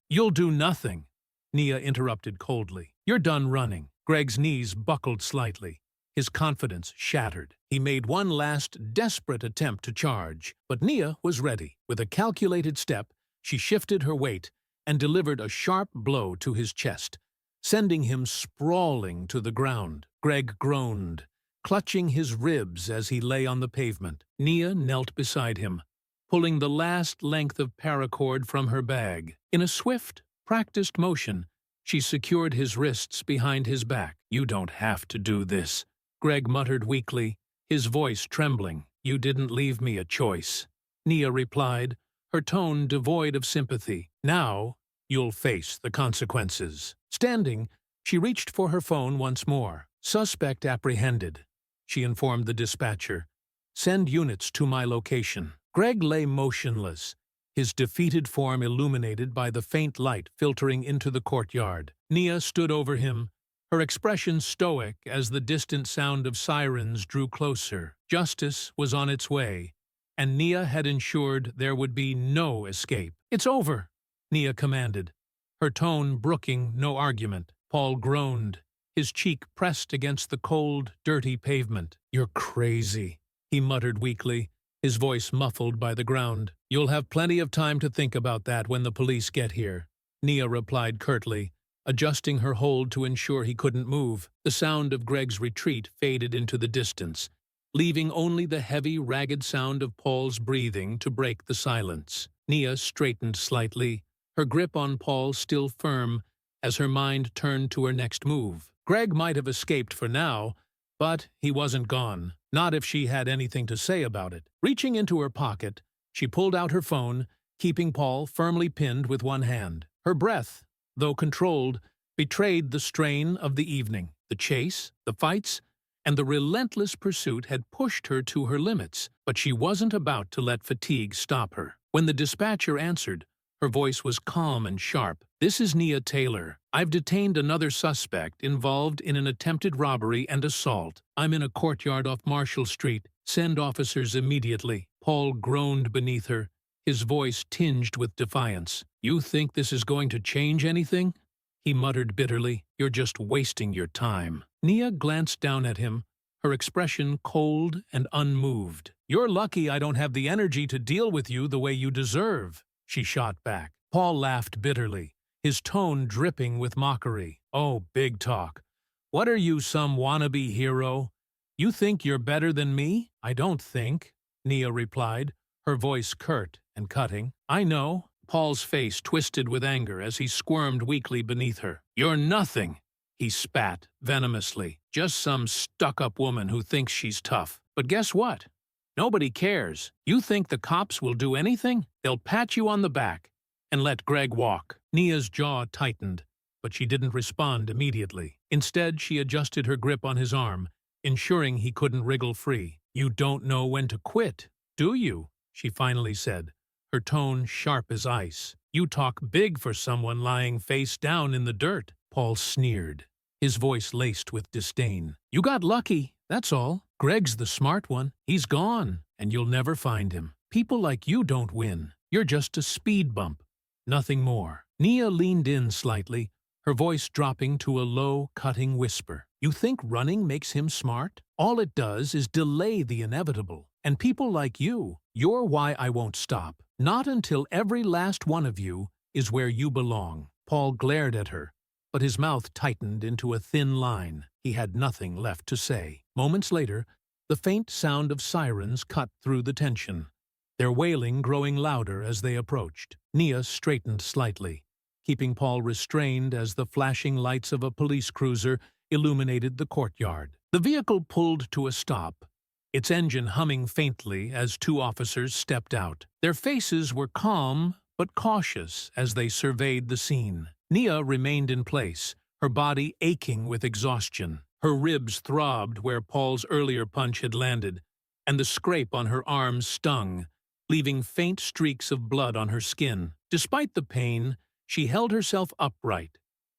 You'll do nothing," Nia interrupted coldly. "You're done running." Greg's knees buckled slightly, his confidence shattered. He made one last desperate attempt to charge, but Nia was ready. With a calculated step, she shifted her weight and delivered a sharp blow to his chest, sending him sprawling to the ground. Greg groaned, clutching his ribs as he lay on the pavement. Nia knelt beside him, pulling the last length of paracord from her bag. In a swift, practiced motion, she secured his wrists behind his back. "You don't have to do this," Greg muttered weakly, his voice trembling. "You didn't leave me a choice," Nia replied, her tone devoid of sympathy. "Now you'll face the consequences." Standing, she reached for her phone once more. "Suspect apprehended," she informed the dispatcher. "Send units to my location." Greg lay motionless, his defeated form illuminated by the faint light filtering into the courtyard. Nia stood over him, her expression stoic as the distant sound of sirens drew closer. Justice was on its way, and Nia had ensured there would be no escape. "It's over," Nia commanded, her tone brooking no argument. Paul groaned, his cheek pressed against the cold, dirty pavement. "You're crazy," he muttered weakly, his voice muffled by the ground. "You'll have plenty of time to think about that when the police get here," Nia replied curtly, adjusting her hold to ensure he couldn't move. The sound of Greg's retreat faded into the distance, leaving only the heavy, ragged sound of Paul's breathing to break the silence. Nia straightened slightly, her grip on Paul still firm, as her mind turned to her next move. Greg might have escaped for now, but he wasn't gone, not if she had anything to say about it. Reaching into her pocket, she pulled out her phone, keeping Paul firmly pinned with one hand. Her breath, though controlled, betrayed the strain of the evening. The chase, the fights, and the relentless pursuit had pushed her to her limits, but she wasn't about to let fatigue stop her. When the dispatcher answered, her voice was calm and sharp. "This is Nia Taylor. I've detained another suspect involved in an attempted robbery and assault. I'm in a courtyard off Marshall Street. Send officers immediately." Paul groaned beneath her, his voice tinged with defiance. "You think this is going to change anything?" he muttered bitterly. "You're just wasting your time." Nia glanced down at him, her expression cold and unmoved. "You're lucky I don't have the energy to deal with you the way you deserve," she shot back. Paul laughed bitterly, his tone dripping with mockery. "Oh, big talk. What are you, some wannabe hero? You think you're better than me?" "I don't think," Nia replied, her voice curt and cutting. "I know." Paul's face twisted with anger as he squirmed weakly beneath her. "You're nothing," he spat venomously. "Just some stuck-up woman who thinks she's tough. But guess what? Nobody cares. You think the cops will do anything? They'll pat you on the back and let Greg walk." Nia's jaw tightened, but she didn't respond immediately. Instead, she adjusted her grip on his arm, ensuring he couldn't wriggle free. "You don't know when to quit, do you?" she finally said, her tone sharp as ice. "You talk big for someone lying face down in the dirt." Paul sneered, his voice laced with disdain. "You got lucky, that's all. Greg's the smart one. He's gone, and you'll never find him. People like you don't win. You're just a speed bump, nothing more." Nia leaned in slightly, her voice dropping to a low, cutting whisper. "You think running makes him smart? All it does is delay the inevitable. And people like you're why I won't stop. Not until every last one of you is where you belong." Paul glared at her, but his mouth tightened into a thin line. He had nothing left to say. Moments later, the faint sound of sirens cut through the tension, their wailing growing louder as they approached. Nia straightened slightly, keeping Paul restrained as the flashing lights of a police cruiser illuminated the courtyard. The vehicle pulled to a stop, its engine humming faintly as two officers stepped out. Their faces were calm but cautious as they surveyed the scene. Nia remained in place, her body aching with exhaustion. Her ribs throbbed where Paul's earlier punch had landed, and the scrape on her arms stung, leaving faint streaks of blood on her skin. Despite the pain, she held herself upright,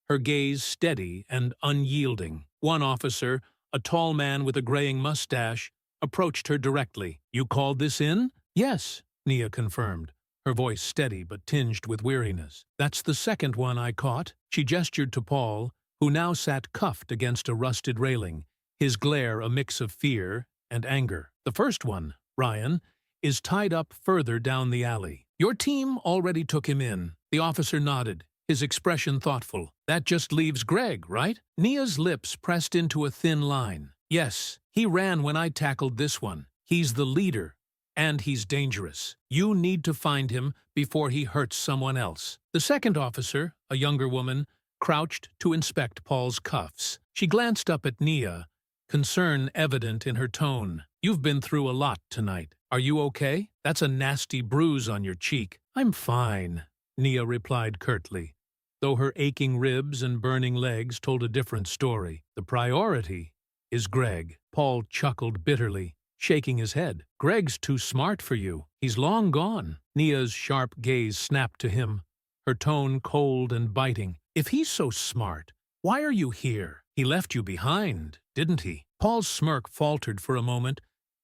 her gaze steady and unyielding. One officer, a tall man with a graying mustache, approached her directly. "You called this in?" "Yes," Nia confirmed, her voice steady but tinged with weariness. "That's the second one I caught." She gestured to Paul, who now sat cuffed against a rusted railing, his glare a mix of fear and anger. "The first one, Ryan, is tied up further down the alley. Your team already took him in." The officer nodded, his expression thoughtful. "That just leaves Greg, right?" Nia's lips pressed into a thin line. "Yes, he ran when I tackled this one. He's the leader, and he's dangerous. You need to find him before he hurts someone else." The second officer, a younger woman, crouched to inspect Paul's cuffs. She glanced up at Nia, concern evident in her tone. "You've been through a lot tonight. Are you okay? That's a nasty bruise on your cheek." "I'm fine," Nia replied curtly, though her aching ribs and burning legs told a different story. "The priority is Greg." Paul chuckled bitterly, shaking his head. "Greg's too smart for you. He's long gone." Nia's sharp gaze snapped to him, her tone cold and biting. "If he's so smart, why are you here? He left you behind, didn't he?" Paul's smirk faltered for a moment,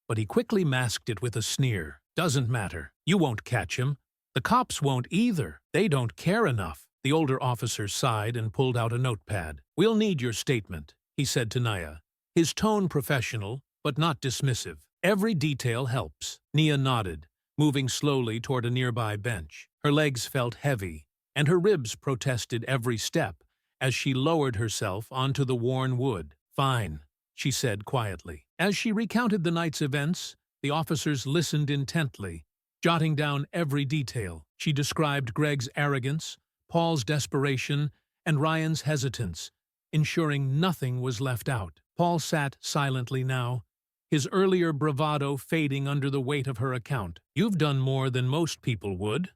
but he quickly masked it with a sneer. "Doesn't matter. You won't catch him. The cops won't either. They don't care enough." The older officer sighed and pulled out a notepad. "We'll need your statement. he said to Nia, his tone professional, but not dismissive. Every detail helps. Nia nodded, moving slowly toward a nearby bench. Her legs felt heavy, and her ribs protested every step as she lowered herself onto the worn wood. Fine, she said quietly. As she recounted the night's events, the officers listened intently, jotting down every detail. She described Greg's arrogance, Paul's desperation, and Ryan's hesitance, ensuring nothing was left out. Paul sat silently now, his earlier bravado fading under the weight of her account. "You've done more than most people would,"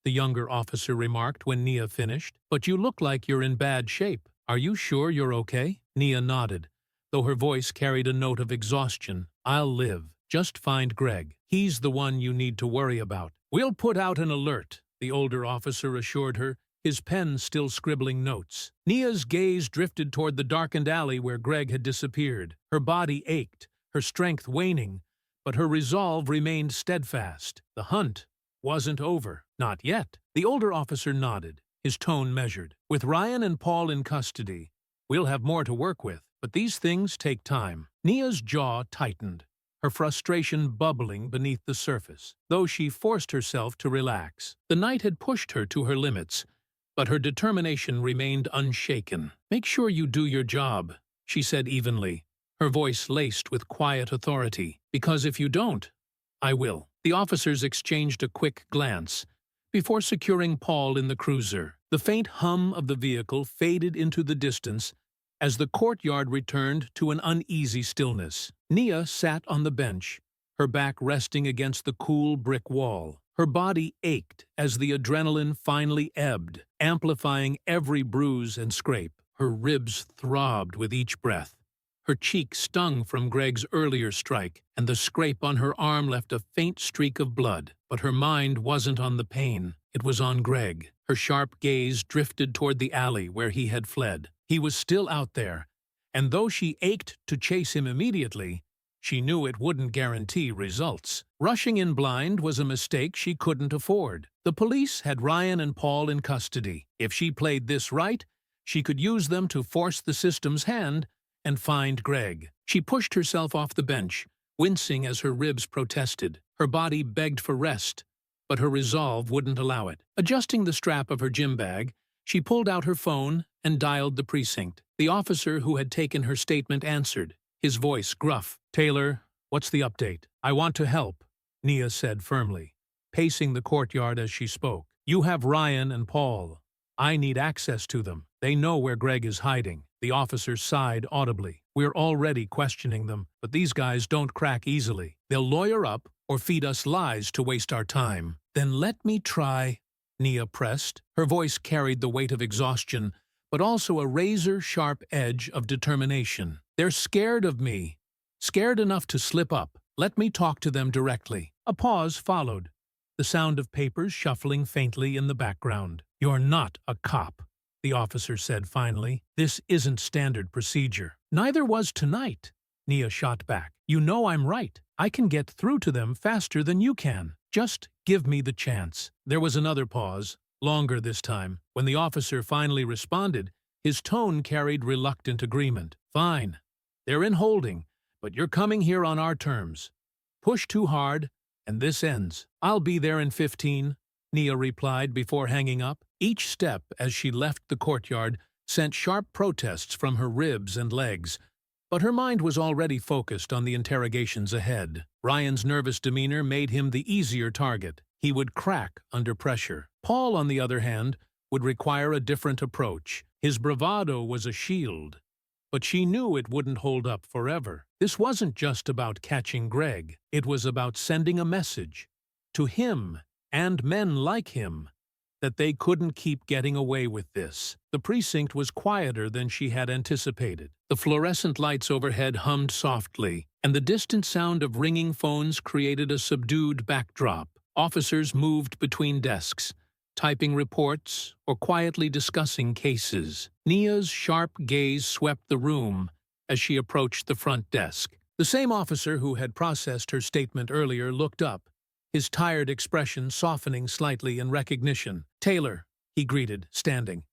the younger officer remarked when Nia finished, "but you look like you're in bad shape. Are you sure you're okay?" Nia nodded, though her voice carried a note of exhaustion. "I'll live. Just find Greg. He's the one you need to worry about." "We'll put out an alert," the older officer assured her, his pen still scribbling notes. Nia's gaze drifted toward the darkened alley where Greg had disappeared. Her body ached, her strength waning, but her resolve remained steadfast. The hunt wasn't over. Not yet. The older officer nodded, his tone measured. "With Ryan and Paul in custody, we'll have more to work with, but these things take time." Nia's jaw tightened, her frustration bubbling beneath the surface, though she forced herself to relax. The night had pushed her to her limits, but her determination remained unshaken. "Make sure you do your job," she said evenly, her voice laced with quiet authority. "Because if you don't, I will." The officers exchanged a quick glance before securing Paul in the cruiser. The faint hum of the vehicle faded into the distance as the courtyard returned to an uneasy stillness. Nia sat on the bench, her back resting against the cool brick wall. Her body ached as the adrenaline finally ebbed, amplifying every bruise and scrape. Her ribs throbbed with each breath. Her cheek stung from Greg's earlier strike, and the scrape on her arm left a faint streak of blood. But her mind wasn't on the pain. It was on Greg. Her sharp gaze drifted toward the alley where he had fled. He was still out there, and though she ached to chase him immediately, she knew it wouldn't guarantee results. Rushing in blind was a mistake she couldn't afford. The police had Ryan and Paul in custody. If she played this right, she could use them to force the system's hand and find Greg. She pushed herself off the bench, wincing as her ribs protested. Her body begged for rest, but her resolve wouldn't allow it. Adjusting the strap of her gym bag, she pulled out her phone and dialed the precinct. The officer who had taken her statement answered, his voice gruff. "Taylor, what's the update?" "I want to help," Nia said firmly, pacing the courtyard as she spoke. "You have Ryan and Paul. I need access to them. They know where Greg is hiding." The officer sighed audibly. "We're already questioning them, but these guys don't crack easily. They'll lawyer up or feed us lies to waste our time." "Then let me try," Nia pressed. Her voice carried the weight of exhaustion, but also a razor-sharp edge of determination. "They're scared of me. Scared enough to slip up. Let me talk to them directly." A pause followed, the sound of papers shuffling faintly in the background. "You're not a cop," the officer said finally. "This isn't standard procedure." "Neither was tonight," Nia shot back. "You know I'm right. I can get through to them faster than you can. Just give me the chance." There was another pause, longer this time. When the officer finally responded, his tone carried reluctant agreement. "Fine. They're in holding, but you're coming here on our terms. Push too hard, and this ends." "I'll be there in 15, Nia replied before hanging up. Each step as she left the courtyard sent sharp protests from her ribs and legs, but her mind was already focused on the interrogations ahead. Ryan's nervous demeanor made him the easier target. He would crack under pressure. Paul, on the other hand, would require a different approach. His bravado was a shield, but she knew it wouldn't hold up forever. This wasn't just about catching Greg. It was about sending a message to him and men like him that they couldn't keep getting away with this. The precinct was quieter than she had anticipated. The fluorescent lights overhead hummed softly, and the distant sound of ringing phones created a subdued backdrop. Officers moved between desks, typing reports or quietly discussing cases. Nia's sharp gaze swept the room as she approached the front desk. The same officer who had processed her statement earlier looked up, his tired expression softening slightly in recognition. "Taylor," he greeted, standing.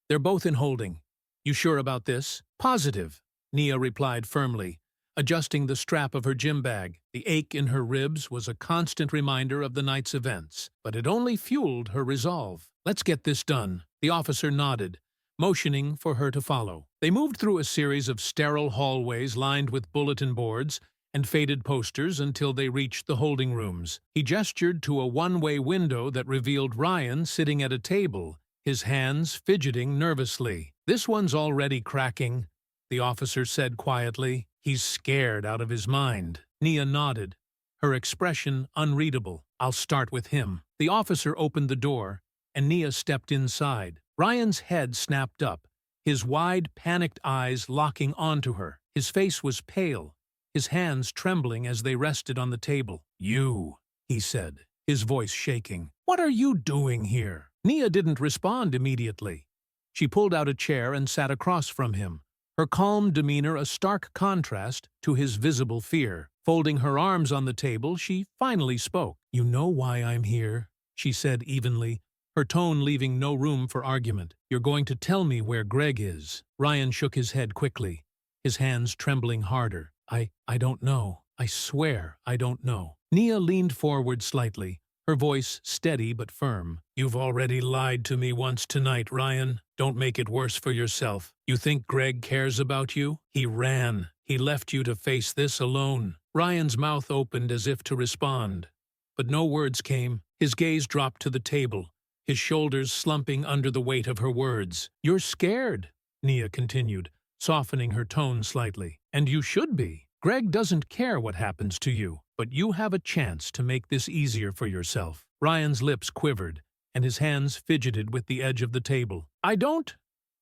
"They're both in holding. You sure about this?" "Positive," Nia replied firmly, adjusting the strap of her gym bag. The ache in her ribs was a constant reminder of the night's events, but it only fueled her resolve. "Let's get this done." The officer nodded, motioning for her to follow. They moved through a series of sterile hallways lined with bulletin boards and faded posters until they reached the holding rooms. He gestured to a one-way window that revealed Ryan sitting at a table, his hands fidgeting nervously. "This one's already cracking," the officer said quietly. "He's scared out of his mind." Nia nodded, her expression unreadable. "I'll start with him." The officer opened the door, and Nia stepped inside. Ryan's head snapped up, his wide, panicked eyes locking onto her. His face was pale, his hands trembling as they rested on the table. "You," he said, his voice shaking. "What are you doing here?" Nia didn't respond immediately. She pulled out a chair and sat across from him, her calm demeanor a stark contrast to his visible fear. Folding her arms on the table, she finally spoke. "You know why I'm here," she said evenly, her tone leaving no room for argument. "You're going to tell me where Greg is." Ryan shook his head quickly, his hands trembling harder. I don't know. I swear I don't know." Nia leaned forward slightly, her voice steady but firm. "You've already lied to me once tonight, Ryan. Don't make it worse for yourself. You think Greg cares about you? He ran. He left you to face this alone." Ryan's mouth opened as if to respond, but no words came. His gaze dropped to the table, his shoulders slumping under the weight of her words. "You're scared," Nia continued, softening her tone slightly. "And you should be. Greg doesn't care what happens to you, but you have a chance to make this easier for yourself." Ryan's lips quivered, and his hands fidgeted with the edge of the table. "I don't—"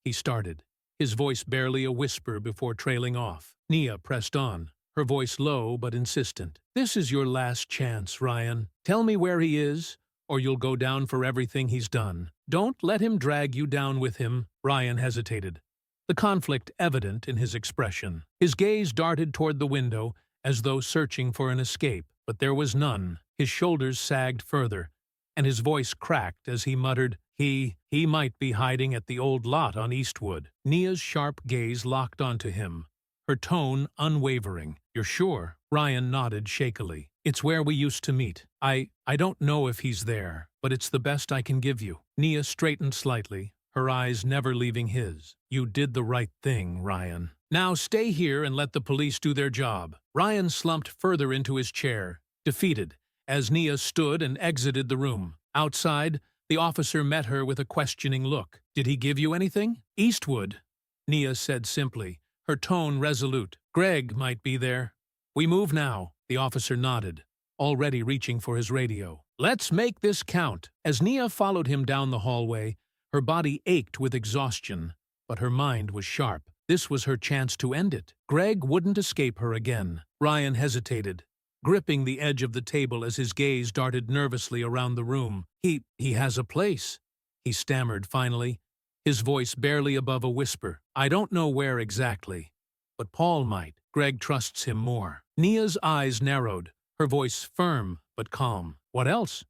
he started, his voice barely a whisper before trailing off. Nia pressed on, her voice low but insistent. "This is your last chance, Ryan. Tell me where he is, or you'll go down for everything he's done. Don't let him drag you down with him." Ryan hesitated, the conflict evident in his expression. His gaze darted toward the window, as though searching for an escape, but there was none. His shoulders sagged further, and his voice cracked as he muttered, He might be hiding at the old lot on Eastwood." Nia's sharp gaze locked onto him, her tone unwavering. "You're sure?" Ryan nodded shakily. "It's where we used to meet. I don't know if he's there, but it's the best I can give you." Nia straightened slightly, her eyes never leaving his. "You did the right thing, Ryan. Now stay here and let the police do their job." Ryan slumped further into his chair, defeated, as Nia stood and exited the room. Outside, the officer met her with a questioning look. "Did he give you anything?" "Eastwood," Nia said simply, her tone resolute. "Greg might be there." "We move now," the officer nodded, already reaching for his radio. "Let's make this count." As Nia followed him down the hallway, her body ached with exhaustion, but her mind was sharp. This was her chance to end it. Greg wouldn't escape her again. Ryan hesitated, gripping the edge of the table as his gaze darted nervously around the room. He has a place," he stammered finally, his voice barely above a whisper. "I don't know where exactly, but Paul might. Greg trusts him more." Nia's eyes narrowed, her voice firm but calm. "What else?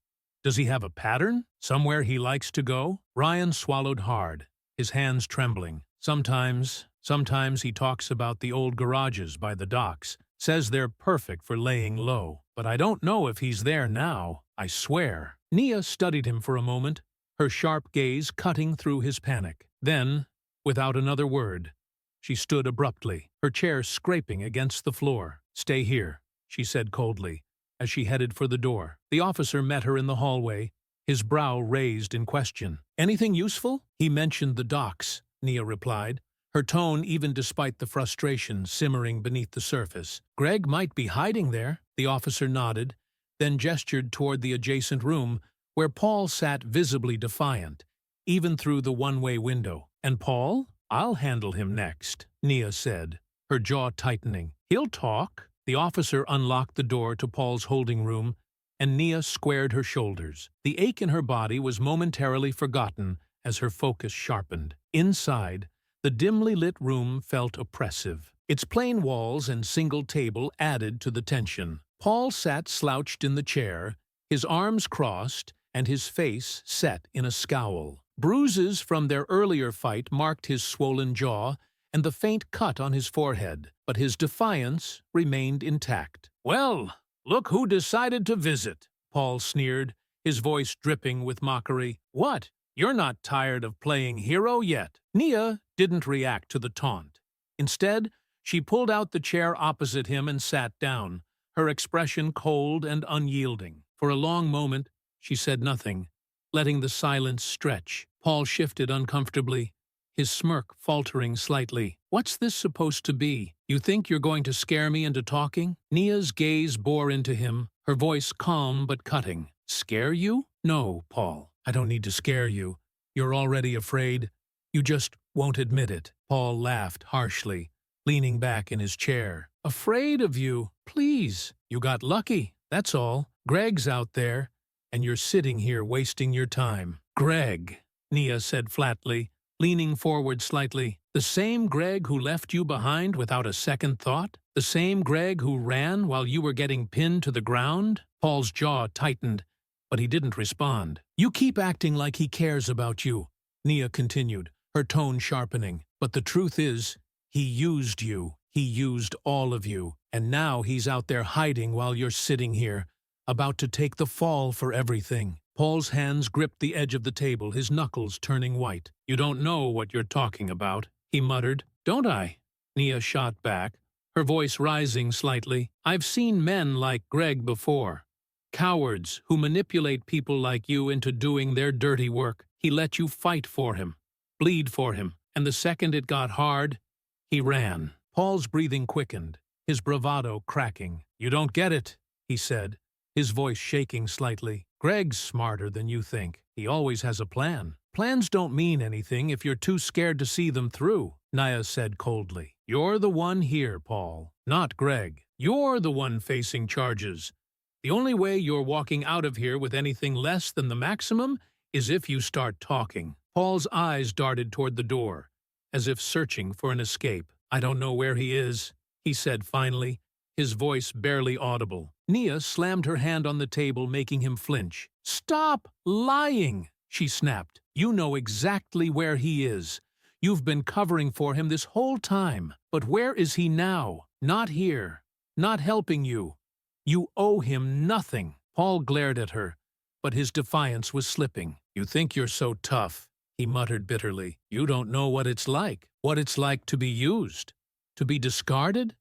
Does he have a pattern? Somewhere he likes to go?" Ryan swallowed hard, his hands trembling. Sometimes he talks about the old garages by the docks, says they're perfect for laying low. But I don't know if he's there now, I swear." Nia studied him for a moment, her sharp gaze cutting through his panic. Then, without another word, she stood abruptly, her chair scraping against the floor. "Stay here," she said coldly, as she headed for the door. The officer met her in the hallway, his brow raised in question. "Anything useful?" "He mentioned the docks," Nia replied, her tone even despite the frustration simmering beneath the surface. "Greg might be hiding there." The officer nodded, then gestured toward the adjacent room, where Paul sat visibly defiant, even through the one-way window. "And Paul? I'll handle him next," Nia said, her jaw tightening. "He'll talk." The officer unlocked the door to Paul's holding room, and Nia squared her shoulders. The ache in her body was momentarily forgotten as her focus sharpened. Inside, the dimly lit room felt oppressive. Its plain walls and single table added to the tension. Paul sat slouched in the chair, his arms crossed and his face set in a scowl. Bruises from their earlier fight marked his swollen jaw, and the faint cut on his forehead, but his defiance remained intact. "Well, look who decided to visit," Paul sneered, his voice dripping with mockery. "What? You're not tired of playing hero yet?" Nia didn't react to the taunt. Instead, she pulled out the chair opposite him and sat down, her expression cold and unyielding. For a long moment, she said nothing, letting the silence stretch. Paul shifted uncomfortably, his smirk faltering slightly. "What's this supposed to be? You think you're going to scare me into talking?" Nia's gaze bore into him, her voice calm but cutting. "Scare you? No, Paul. I don't need to scare you. You're already afraid. You just won't admit it." Paul laughed harshly, leaning back in his chair. "Afraid of you? Please. You got lucky, that's all. Greg's out there, and you're sitting here wasting your time." "Greg," Nia said flatly, leaning forward slightly. "The same Greg who left you behind without a second thought? The same Greg who ran while you were getting pinned to the ground?" Paul's jaw tightened, but he didn't respond. "You keep acting like he cares about you," Nia continued, her tone sharpening. "But the truth is, he used you. He used all of you. And now he's out there hiding while you're sitting here, about to take the fall for everything." Paul's hands gripped the edge of the table, his knuckles turning white. "You don't know what you're talking about," he muttered. "Don't I?" Nia shot back, her voice rising slightly. "I've seen men like Greg before. Cowards who manipulate people like you into doing their dirty work. He let you fight for him, bleed for him, and the second it got hard, he ran." Paul's breathing quickened, his bravado cracking. "You don't get it," he said, his voice shaking slightly. "Greg's smarter than you think. He always has a plan." "Plans don't mean anything if you're too scared to see them through," Nia said coldly. "You're the one here, Paul, not Greg. You're the one facing charges. The only way you're walking out of here with anything less than the maximum is if you start talking." Paul's eyes darted toward the door, as if searching for an escape. "I don't know where he is," he said finally, his voice barely audible. Nia slammed her hand on the table, making him flinch. "Stop lying," she snapped. "You know exactly where he is. You've been covering for him this whole time. But where is he now? Not here. Not helping you. You owe him nothing." Paul glared at her, but his defiance was slipping. "You think you're so tough," he muttered bitterly. "You don't know what it's like to be used, to be discarded."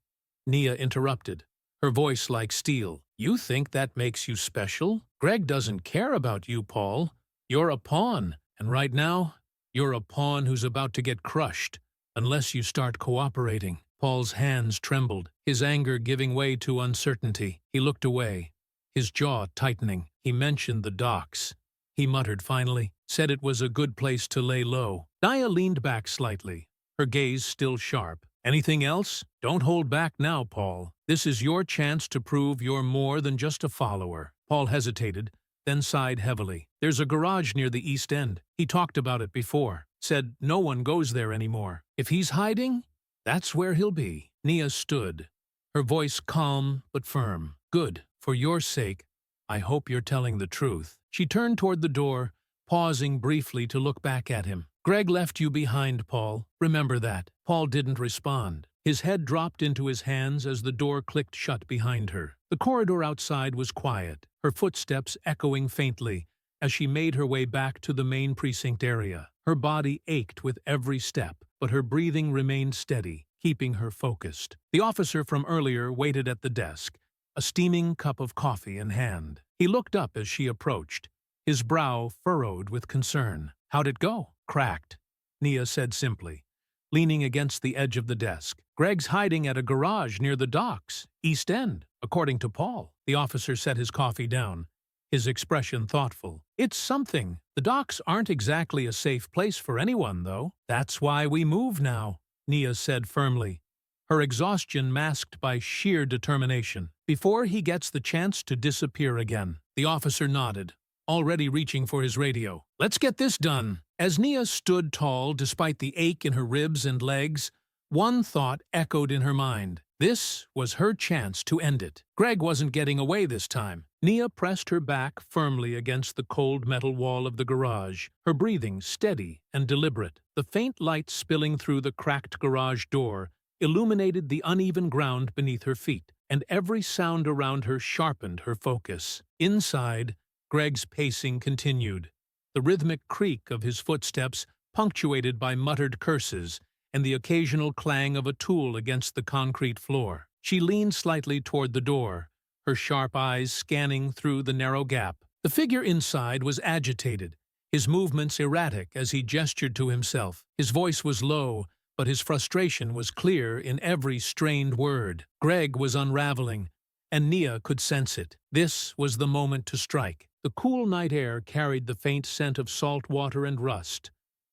Nia interrupted, her voice like steel. "You think that makes you special? Greg doesn't care about you, Paul. You're a pawn, and right now, you're a pawn who's about to get crushed, unless you start cooperating." Paul's hands trembled, his anger giving way to uncertainty. He looked away, his jaw tightening. "He mentioned the docks," he muttered finally. "Said it was a good place to lay low." Nia leaned back slightly, her gaze still sharp. "Anything else? Don't hold back now, Paul. This is your chance to prove you're more than just a follower." Paul hesitated, then sighed heavily. "There's a garage near the East End. He talked about it before. Said no one goes there anymore. If he's hiding, that's where he'll be." Nia stood, her voice calm but firm. "Good. For your sake, I hope you're telling the truth." She turned toward the door, pausing briefly to look back at him. "Greg left you behind, Paul. Remember that." Paul didn't respond. His head dropped into his hands as the door clicked shut behind her. The corridor outside was quiet, her footsteps echoing faintly as she made her way back to the main precinct area. Her body ached with every step, but her breathing remained steady, keeping her focused. The officer from earlier waited at the desk, a steaming cup of coffee in hand. He looked up as she approached, his brow furrowed with concern. "How'd it go?" "Cracked," Nia said simply, leaning against the edge of the desk. "Greg's hiding at a garage near the docks, East End, according to Paul." The officer set his coffee down, his expression thoughtful. "It's something. The docks aren't exactly a safe place for anyone, though." "That's why we move now," Nia said firmly, her exhaustion masked by sheer determination. "Before he gets the chance to disappear again." The officer nodded, already reaching for his radio. "Let's get this done." As Nia stood tall despite the ache in her ribs and legs, One thought echoed in her mind. This was her chance to end it. Greg wasn't getting away this time. Nia pressed her back firmly against the cold metal wall of the garage, her breathing steady and deliberate. The faint light spilling through the cracked garage door illuminated the uneven ground beneath her feet, and every sound around her sharpened her focus. Inside, Greg's pacing continued, the rhythmic creak of his footsteps punctuated by muttered curses and the occasional clang of a tool against the concrete floor. She leaned slightly toward the door, her sharp eyes scanning through the narrow gap. The figure inside was agitated, his movements erratic as he gestured to himself. His voice was low, but his frustration was clear in every strained word. Greg was unraveling, and Nia could sense it. This was the moment to strike. The cool night air carried the faint scent of salt water and rust,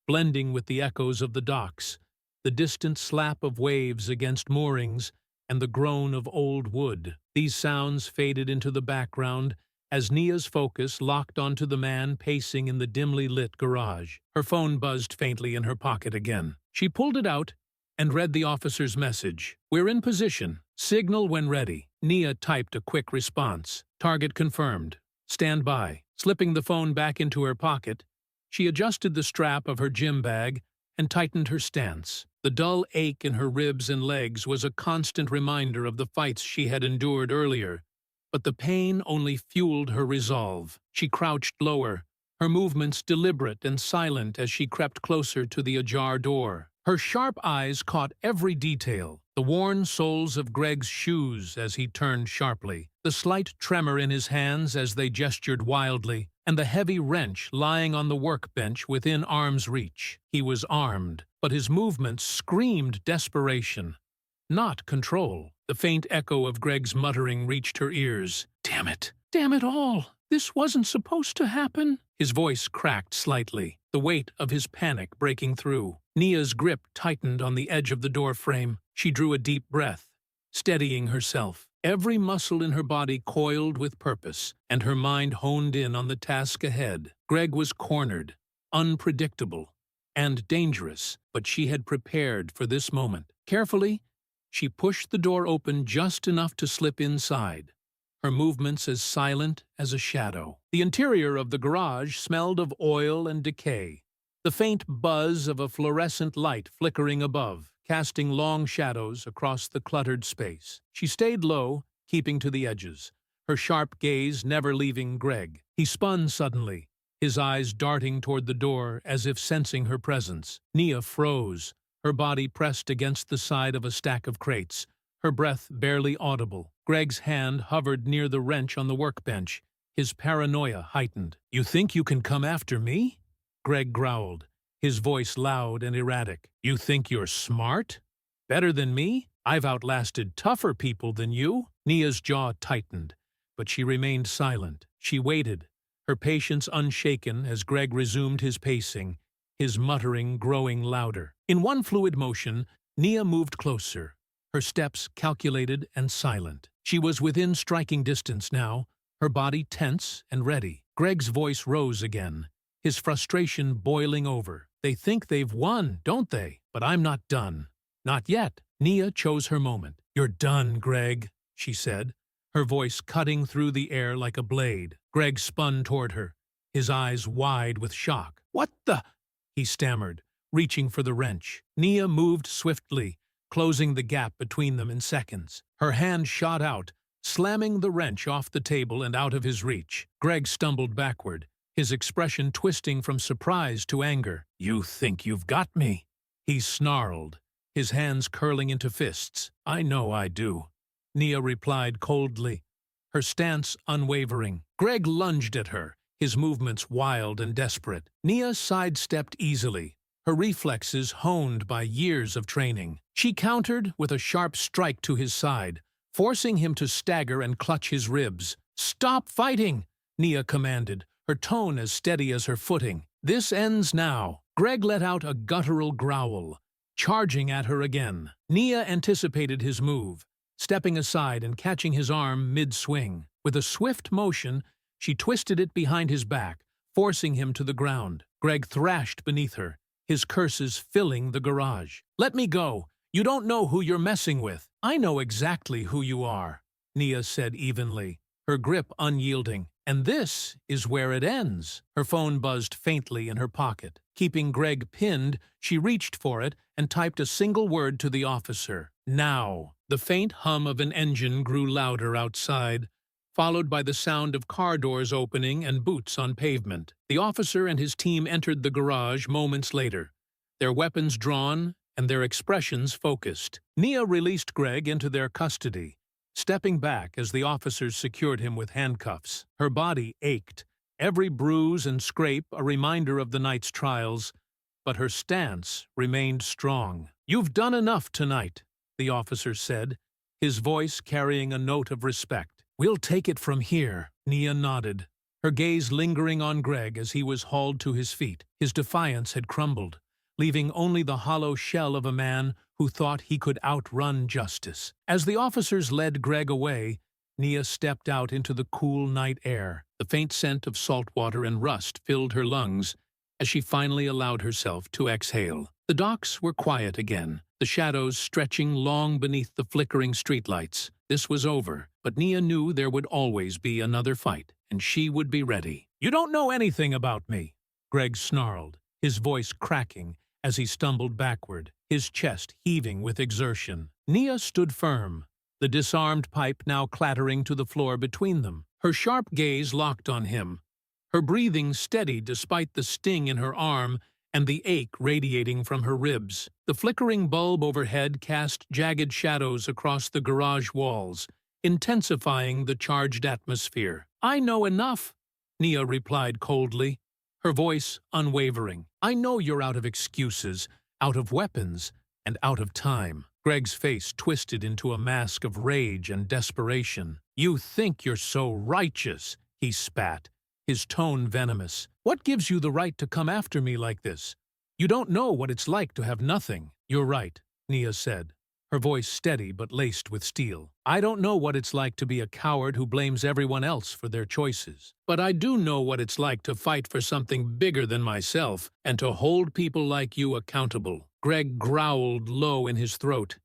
blending with the echoes of the docks, the distant slap of waves against moorings, and the groan of old wood. These sounds faded into the background as Nia's focus locked onto the man pacing in the dimly lit garage. Her phone buzzed faintly in her pocket again. She pulled it out and read the officer's message. "We're in position. Signal when ready." Nia typed a quick response. "Target confirmed. Stand by." Slipping the phone back into her pocket, she adjusted the strap of her gym bag and tightened her stance. The dull ache in her ribs and legs was a constant reminder of the fights she had endured earlier, but the pain only fueled her resolve. She crouched lower, her movements deliberate and silent as she crept closer to the ajar door. Her sharp eyes caught every detail, the worn soles of Greg's shoes as he turned sharply, the slight tremor in his hands as they gestured wildly, and the heavy wrench lying on the workbench within arm's reach. He was armed, but his movements screamed desperation, not control. The faint echo of Greg's muttering reached her ears. "Damn it! Damn it all! This wasn't supposed to happen!" His voice cracked slightly, the weight of his panic breaking through. Nia's grip tightened on the edge of the door frame. She drew a deep breath, steadying herself. Every muscle in her body coiled with purpose, and her mind honed in on the task ahead. Greg was cornered, unpredictable, and dangerous, but she had prepared for this moment. Carefully, she pushed the door open just enough to slip inside, her movements as silent as a shadow. The interior of the garage smelled of oil and decay, the faint buzz of a fluorescent light flickering above, casting long shadows across the cluttered space. She stayed low, keeping to the edges, her sharp gaze never leaving Greg. He spun suddenly, his eyes darting toward the door as if sensing her presence. Nia froze, her body pressed against the side of a stack of crates, her breath barely audible. Greg's hand hovered near the wrench on the workbench, his paranoia heightened. "You think you can come after me?" Greg growled, his voice loud and erratic. "You think you're smart? Better than me? I've outlasted tougher people than you." Nia's jaw tightened, but she remained silent. She waited, her patience unshaken as Greg resumed his pacing, his muttering growing louder. In one fluid motion, Nia moved closer, her steps calculated and silent. She was within striking distance now, her body tense and ready. Greg's voice rose again, his frustration boiling over. "They think they've won, don't they? But I'm not done. Not yet." Nia chose her moment. "You're done, Greg," she said, her voice cutting through the air like a blade. Greg spun toward her, his eyes wide with shock. "What the—" he stammered, reaching for the wrench. Nia moved swiftly, closing the gap between them in seconds. Her hand shot out, slamming the wrench off the table and out of his reach. Greg stumbled backward, his expression twisting from surprise to anger. "You think you've got me?" he snarled, his hands curling into fists. "I know I do," Nia replied coldly, her stance unwavering. Greg lunged at her, his movements wild and desperate. Nia sidestepped easily, her reflexes honed by years of training. She countered with a sharp strike to his side, forcing him to stagger and clutch his ribs. "Stop fighting!" Nia commanded, her tone as steady as her footing. "This ends now." Greg let out a guttural growl, charging at her again. Nia anticipated his move, stepping aside and catching his arm mid-swing. With a swift motion, she twisted it behind his back, forcing him to the ground. Greg thrashed beneath her, his curses filling the garage. "Let me go! You don't know who you're messing with. I know exactly who you are, Nia said evenly, her grip unyielding. And this is where it ends. Her phone buzzed faintly in her pocket. Keeping Greg pinned, she reached for it and typed a single word to the officer. Now. The faint hum of an engine grew louder outside, followed by the sound of car doors opening and boots on pavement. The officer and his team entered the garage moments later, their weapons drawn and their expressions focused. Nia released Greg into their custody, stepping back as the officers secured him with handcuffs. Her body ached, every bruise and scrape a reminder of the night's trials, but her stance remained strong. "You've done enough tonight," the officer said, his voice carrying a note of respect. "We'll take it from here," Nia nodded, her gaze lingering on Greg as he was hauled to his feet. His defiance had crumbled, leaving only the hollow shell of a man who thought he could outrun justice. As the officers led Greg away, Nia stepped out into the cool night air. The faint scent of salt water and rust filled her lungs as she finally allowed herself to exhale. The docks were quiet again, the shadows stretching long beneath the flickering streetlights. This was over, but Nia knew there would always be another fight, and she would be ready. "You don't know anything about me," Greg snarled, his voice cracking as he stumbled backward, his chest heaving with exertion. Nia stood firm, the disarmed pipe now clattering to the floor between them, her sharp gaze locked on him, her breathing steady despite the sting in her arm and the ache radiating from her ribs. The flickering bulb overhead cast jagged shadows across the garage walls, intensifying the charged atmosphere. "I know enough," Nia replied coldly, her voice unwavering. "I know you're out of excuses, out of weapons, and out of time." Greg's face twisted into a mask of rage and desperation. "You think you're so righteous," he spat, his tone venomous. "What gives you the right to come after me like this? You don't know what it's like to have nothing." "You're right," Nia said, her voice steady but laced with steel. "I don't know what it's like to be a coward who blames everyone else for their choices. But I do know what it's like to fight for something bigger than myself and to hold people like you accountable." Greg growled low in his throat,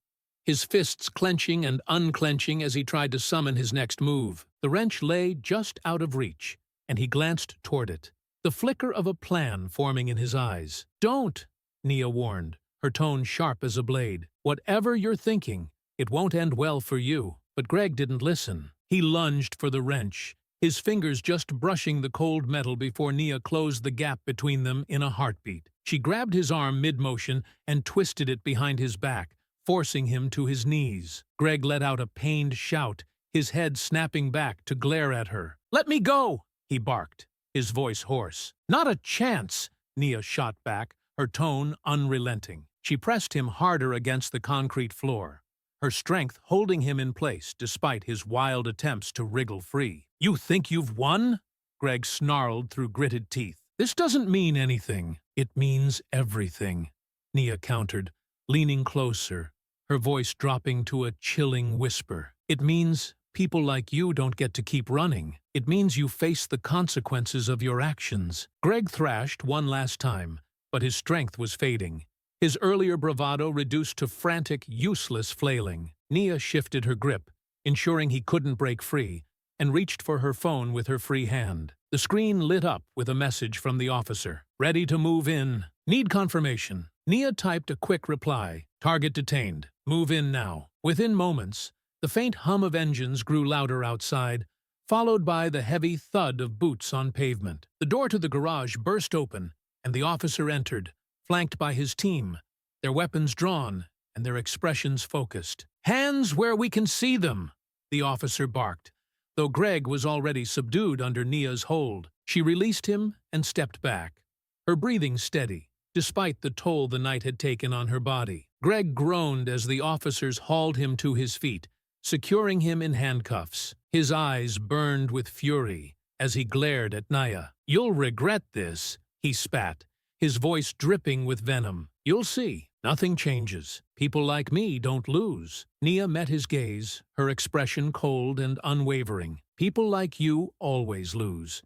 his fists clenching and unclenching as he tried to summon his next move. The wrench lay just out of reach, and he glanced toward it, the flicker of a plan forming in his eyes. "Don't," Nia warned, her tone sharp as a blade. "Whatever you're thinking, it won't end well for you." But Greg didn't listen. He lunged for the wrench, his fingers just brushing the cold metal before Nia closed the gap between them in a heartbeat. She grabbed his arm mid-motion and twisted it behind his back, forcing him to his knees. Greg let out a pained shout, his head snapping back to glare at her. "Let me go!" he barked, his voice hoarse. "Not a chance!" Nia shot back, her tone unrelenting. She pressed him harder against the concrete floor, her strength holding him in place despite his wild attempts to wriggle free. "You think you've won?" Greg snarled through gritted teeth. "This doesn't mean anything." "It means everything," Nia countered, leaning closer, her voice dropping to a chilling whisper. "It means people like you don't get to keep running. It means you face the consequences of your actions." Greg thrashed one last time, but his strength was fading, his earlier bravado reduced to frantic, useless flailing. Nia shifted her grip, ensuring he couldn't break free, and reached for her phone with her free hand. The screen lit up with a message from the officer. "Ready to move in. Need confirmation." Nia typed a quick reply. "Target detained. Move in now." Within moments, the faint hum of engines grew louder outside, followed by the heavy thud of boots on pavement. The door to the garage burst open, and the officer entered, flanked by his team, their weapons drawn and their expressions focused. "Hands where we can see them," the officer barked, though Greg was already subdued under Nia's hold. She released him and stepped back, her breathing steady, despite the toll the night had taken on her body. Greg groaned as the officers hauled him to his feet, securing him in handcuffs. His eyes burned with fury as he glared at Nia. "You'll regret this," he spat, his voice dripping with venom. "You'll see. Nothing changes. People like me don't lose." Nia met his gaze, her expression cold and unwavering. "People like you always lose.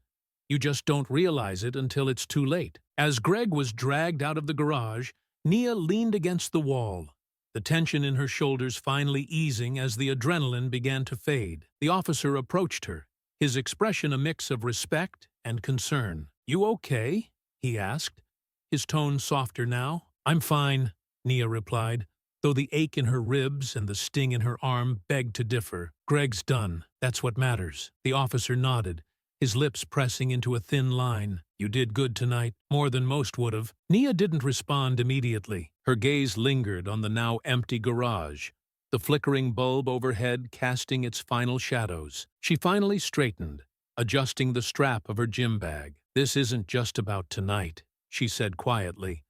You just don't realize it until it's too late." As Greg was dragged out of the garage, Nia leaned against the wall, the tension in her shoulders finally easing as the adrenaline began to fade. The officer approached her, his expression a mix of respect and concern. "You okay?" he asked, his tone softer now. "I'm fine," Nia replied, though the ache in her ribs and the sting in her arm begged to differ. "Greg's done. That's what matters." The officer nodded, his lips pressing into a thin line. "You did good tonight, more than most would have." Nia didn't respond immediately. Her gaze lingered on the now empty garage, the flickering bulb overhead casting its final shadows. She finally straightened, adjusting the strap of her gym bag. "This isn't just about tonight," she said quietly,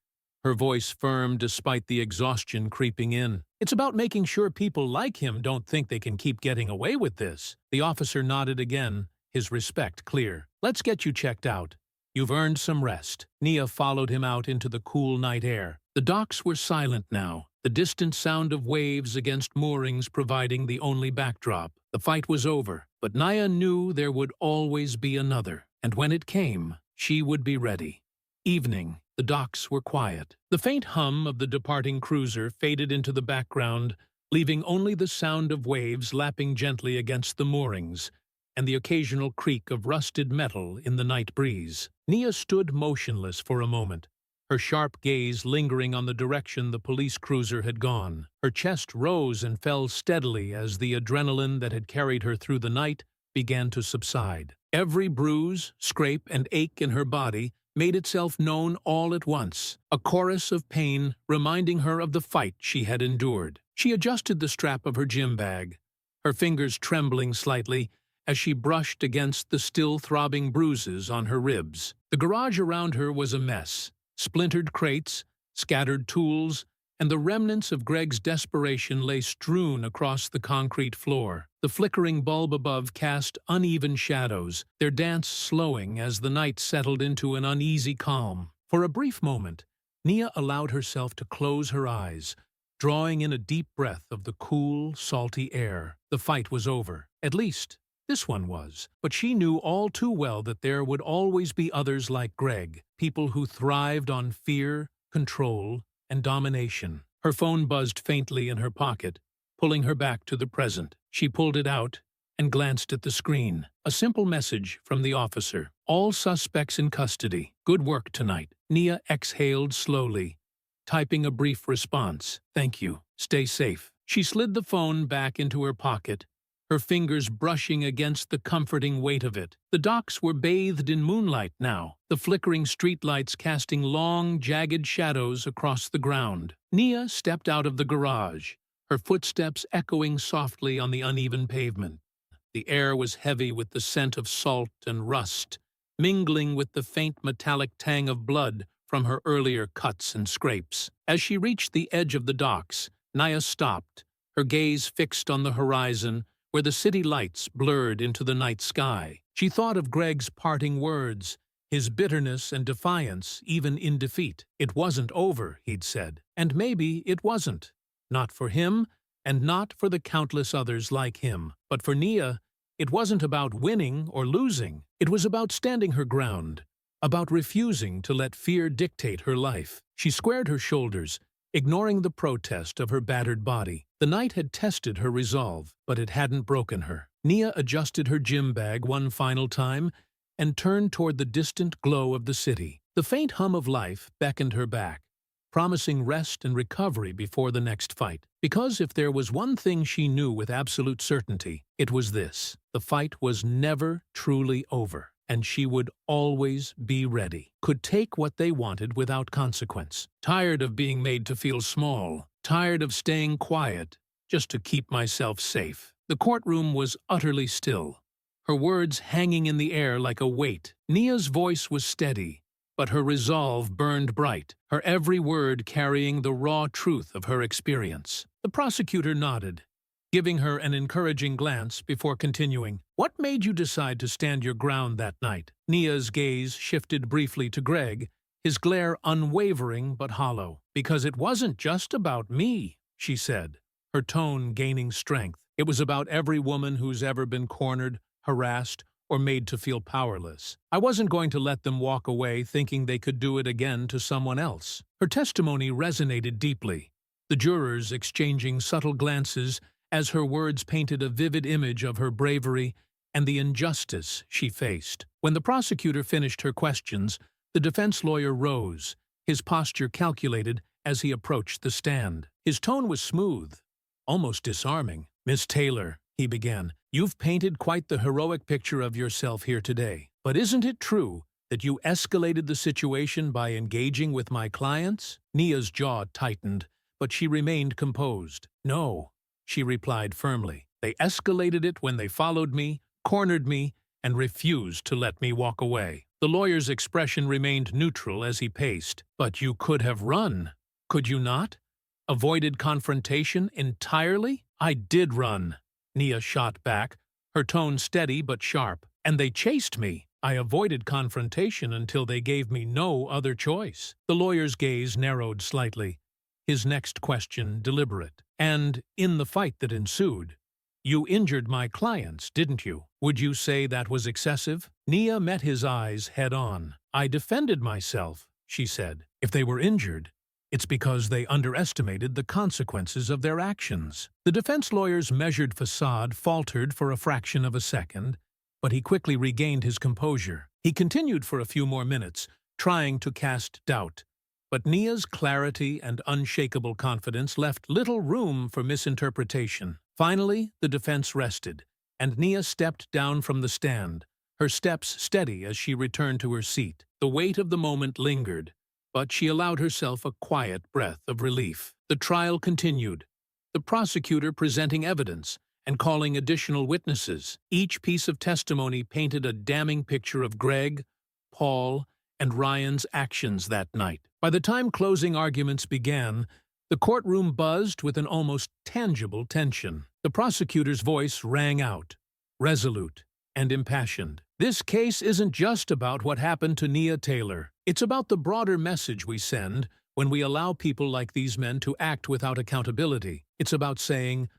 her voice firm despite the exhaustion creeping in. "It's about making sure people like him don't think they can keep getting away with this." The officer nodded again, his respect clear. "Let's get you checked out. You've earned some rest." Nia followed him out into the cool night air. The docks were silent now, the distant sound of waves against moorings providing the only backdrop. The fight was over, but Nia knew there would always be another, and when it came, she would be ready. Evening. The docks were quiet. The faint hum of the departing cruiser faded into the background, leaving only the sound of waves lapping gently against the moorings and the occasional creak of rusted metal in the night breeze. Nia stood motionless for a moment, her sharp gaze lingering on the direction the police cruiser had gone. Her chest rose and fell steadily as the adrenaline that had carried her through the night began to subside. Every bruise, scrape, and ache in her body made itself known all at once, a chorus of pain reminding her of the fight she had endured. She adjusted the strap of her gym bag, her fingers trembling slightly as she brushed against the still throbbing bruises on her ribs. The garage around her was a mess, splintered crates, scattered tools, and the remnants of Greg's desperation lay strewn across the concrete floor. The flickering bulb above cast uneven shadows, their dance slowing as the night settled into an uneasy calm. For a brief moment, Nia allowed herself to close her eyes, drawing in a deep breath of the cool, salty air. The fight was over. At least, this one was. But she knew all too well that there would always be others like Greg, people who thrived on fear, control, and domination. Her phone buzzed faintly in her pocket, pulling her back to the present. She pulled it out and glanced at the screen. A simple message from the officer. "All suspects in custody. Good work tonight." Nia exhaled slowly, typing a brief response. "Thank you. Stay safe." She slid the phone back into her pocket, her fingers brushing against the comforting weight of it. The docks were bathed in moonlight now, the flickering streetlights casting long, jagged shadows across the ground. Nia stepped out of the garage, her footsteps echoing softly on the uneven pavement. The air was heavy with the scent of salt and rust, mingling with the faint metallic tang of blood from her earlier cuts and scrapes. As she reached the edge of the docks, Nia stopped, her gaze fixed on the horizon, where the city lights blurred into the night sky. She thought of Greg's parting words, his bitterness and defiance even in defeat. It wasn't over, he'd said. And maybe it wasn't. Not for him, and not for the countless others like him. But for Nia, it wasn't about winning or losing. It was about standing her ground, about refusing to let fear dictate her life. She squared her shoulders, ignoring the protest of her battered body. The night had tested her resolve, but it hadn't broken her. Nia adjusted her gym bag one final time and turned toward the distant glow of the city. The faint hum of life beckoned her back, promising rest and recovery before the next fight. Because if there was one thing she knew with absolute certainty, it was this: the fight was never truly over, and she would always be ready, could take what they wanted without consequence. Tired of being made to feel small, tired of staying quiet, just to keep myself safe. The courtroom was utterly still, her words hanging in the air like a weight. Nia's voice was steady, but her resolve burned bright, her every word carrying the raw truth of her experience. The prosecutor nodded, giving her an encouraging glance before continuing. "What made you decide to stand your ground that night?" Nia's gaze shifted briefly to Greg, his glare unwavering but hollow. "Because it wasn't just about me," she said, her tone gaining strength. "It was about every woman who's ever been cornered, harassed, or made to feel powerless. I wasn't going to let them walk away thinking they could do it again to someone else." Her testimony resonated deeply, the jurors exchanging subtle glances as her words painted a vivid image of her bravery and the injustice she faced. When the prosecutor finished her questions, the defense lawyer rose, his posture calculated as he approached the stand. His tone was smooth, almost disarming. "Miss Taylor," he began, "you've painted quite the heroic picture of yourself here today. But isn't it true that you escalated the situation by engaging with my clients?" Nia's jaw tightened, but she remained composed. "No," she replied firmly. "They escalated it when they followed me, cornered me, and refused to let me walk away." The lawyer's expression remained neutral as he paced. "But you could have run, could you not? Avoided confrontation entirely?" "I did run," Nia shot back, her tone steady but sharp. "And they chased me. I avoided confrontation until they gave me no other choice." The lawyer's gaze narrowed slightly, his next question deliberate. "And in the fight that ensued, you injured my clients, didn't you? Would you say that was excessive?" Nia met his eyes head-on. "I defended myself," she said. "If they were injured, it's because they underestimated the consequences of their actions." The defense lawyer's measured facade faltered for a fraction of a second, but he quickly regained his composure. He continued for a few more minutes, trying to cast doubt. But Nia's clarity and unshakable confidence left little room for misinterpretation. Finally, the defense rested, and Nia stepped down from the stand, her steps steady as she returned to her seat. The weight of the moment lingered, but she allowed herself a quiet breath of relief. The trial continued, the prosecutor presenting evidence and calling additional witnesses. Each piece of testimony painted a damning picture of Greg, Paul, and Ryan's actions that night. By the time closing arguments began, the courtroom buzzed with an almost tangible tension. The prosecutor's voice rang out, resolute and impassioned. "This case isn't just about what happened to Nia Taylor. It's about the broader message we send when we allow people like these men to act without accountability. It's about saying,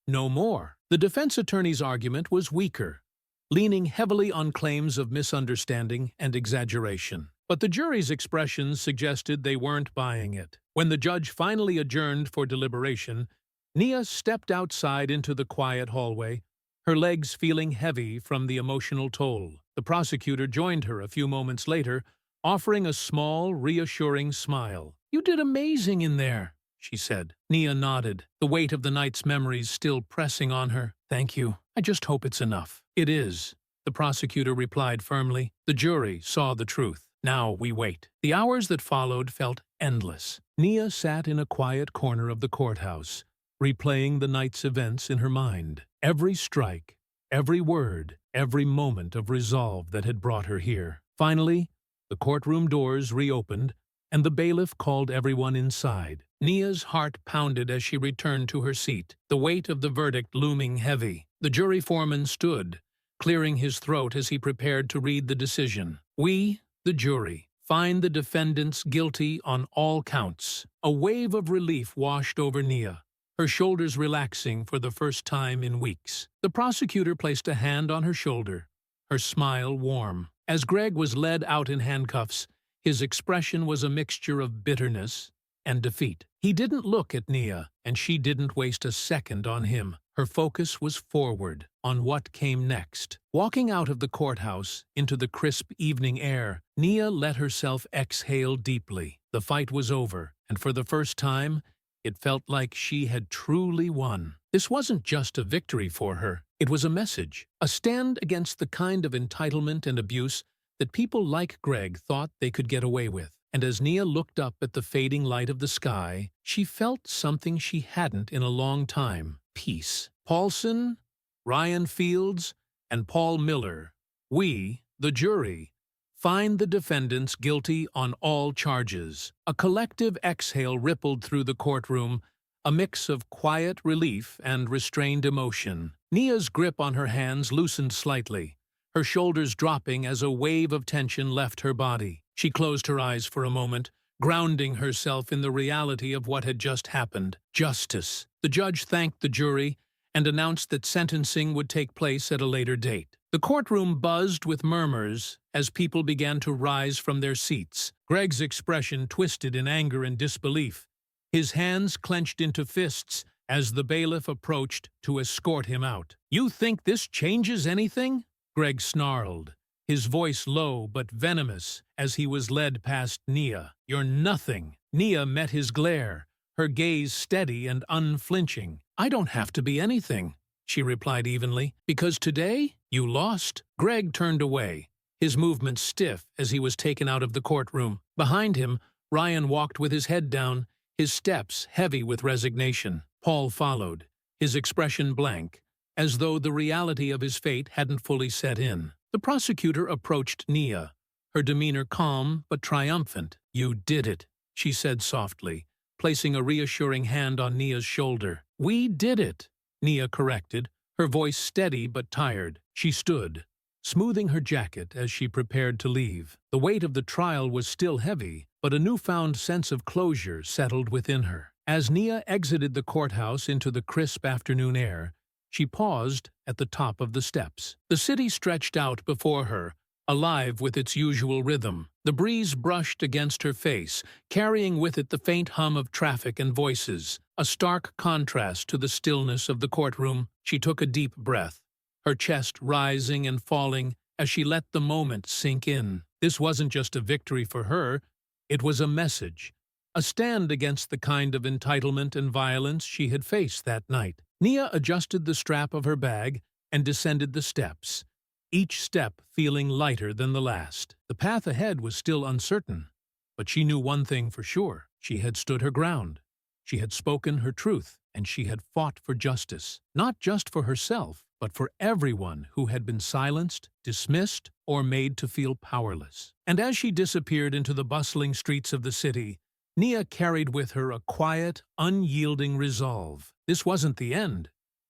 no more." The defense attorney's argument was weaker, leaning heavily on claims of misunderstanding and exaggeration. But the jury's expressions suggested they weren't buying it. When the judge finally adjourned for deliberation, Nia stepped outside into the quiet hallway, her legs feeling heavy from the emotional toll. The prosecutor joined her a few moments later, offering a small, reassuring smile. "You did amazing in there," she said. Nia nodded, the weight of the night's memories still pressing on her. "Thank you. I just hope it's enough." "It is," the prosecutor replied firmly. "The jury saw the truth. Now we wait." The hours that followed felt endless. Nia sat in a quiet corner of the courthouse, replaying the night's events in her mind. Every strike, every word, every moment of resolve that had brought her here. Finally, the courtroom doors reopened, and the bailiff called everyone inside. Nia's heart pounded as she returned to her seat, the weight of the verdict looming heavy. The jury foreman stood, clearing his throat as he prepared to read the decision. "We, the jury, find the defendants guilty on all counts." A wave of relief washed over Nia, her shoulders relaxing for the first time in weeks. The prosecutor placed a hand on her shoulder, her smile warm. As Greg was led out in handcuffs, his expression was a mixture of bitterness and defeat. He didn't look at Nia, and she didn't waste a second on him. Her focus was forward, on what came next. Walking out of the courthouse into the crisp evening air, Nia let herself exhale deeply. The fight was over, and for the first time, it felt like she had truly won. This wasn't just a victory for her. It was a message, a stand against the kind of entitlement and abuse that people like Greg thought they could get away with. And as Nia looked up at the fading light of the sky, she felt something she hadn't in a long time: peace. Paulson, Ryan Fields, and Paul Miller, we, the jury, find the defendants guilty on all charges. A collective exhale rippled through the courtroom, a mix of quiet relief and restrained emotion. Nia's grip on her hands loosened slightly, her shoulders dropping as a wave of tension left her body. She closed her eyes for a moment, grounding herself in the reality of what had just happened. Justice. The judge thanked the jury and announced that sentencing would take place at a later date. The courtroom buzzed with murmurs as people began to rise from their seats. Greg's expression twisted in anger and disbelief. his hands clenched into fists as the bailiff approached to escort him out. "You think this changes anything?" Greg snarled, his voice low but venomous as he was led past Nia. "You're nothing." Nia met his glare, her gaze steady and unflinching. "I don't have to be anything," she replied evenly, "because today you lost." Greg turned away, his movements stiff as he was taken out of the courtroom. Behind him, Ryan walked with his head down, his steps heavy with resignation. Paul followed, his expression blank, as though the reality of his fate hadn't fully set in. The prosecutor approached Nia, her demeanor calm but triumphant. "You did it," she said softly, placing a reassuring hand on Nia's shoulder. "We did it," Nia corrected, her voice steady but tired. She stood, smoothing her jacket as she prepared to leave. The weight of the trial was still heavy, but a newfound sense of closure settled within her. As Nia exited the courthouse into the crisp afternoon air, she paused at the top of the steps. The city stretched out before her, alive with its usual rhythm. The breeze brushed against her face, carrying with it the faint hum of traffic and voices, a stark contrast to the stillness of the courtroom. She took a deep breath, her chest rising and falling as she let the moment sink in. This wasn't just a victory for her, it was a message, a stand against the kind of entitlement and violence she had faced that night. Nia adjusted the strap of her bag and descended the steps, each step feeling lighter than the last. The path ahead was still uncertain, but she knew one thing for sure. She had stood her ground. She had spoken her truth, and she had fought for justice, not just for herself, but for everyone who had been silenced, dismissed, or made to feel powerless. And as she disappeared into the bustling streets of the city, Nia carried with her a quiet, unyielding resolve. This wasn't the end.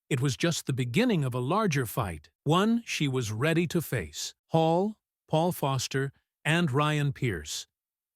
It was just the beginning of a larger fight, one she was ready to face. Hall, Paul Foster, and Ryan Pierce.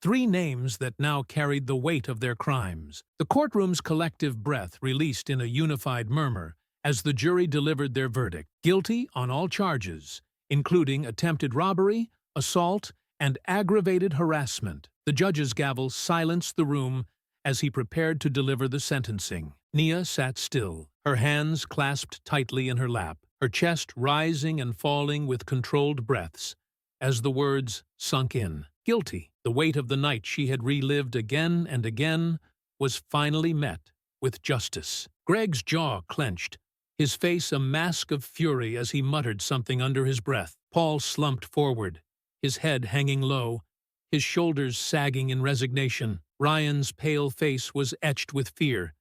Three names that now carried the weight of their crimes. The courtroom's collective breath released in a unified murmur as the jury delivered their verdict. Guilty on all charges, including attempted robbery, assault, and aggravated harassment. The judge's gavel silenced the room as he prepared to deliver the sentencing. Nia sat still, her hands clasped tightly in her lap, her chest rising and falling with controlled breaths as the words sunk in. Guilty. The weight of the night she had relived again and again was finally met with justice. Greg's jaw clenched, his face a mask of fury as he muttered something under his breath. Paul slumped forward, his head hanging low, his shoulders sagging in resignation. Ryan's pale face was etched with fear,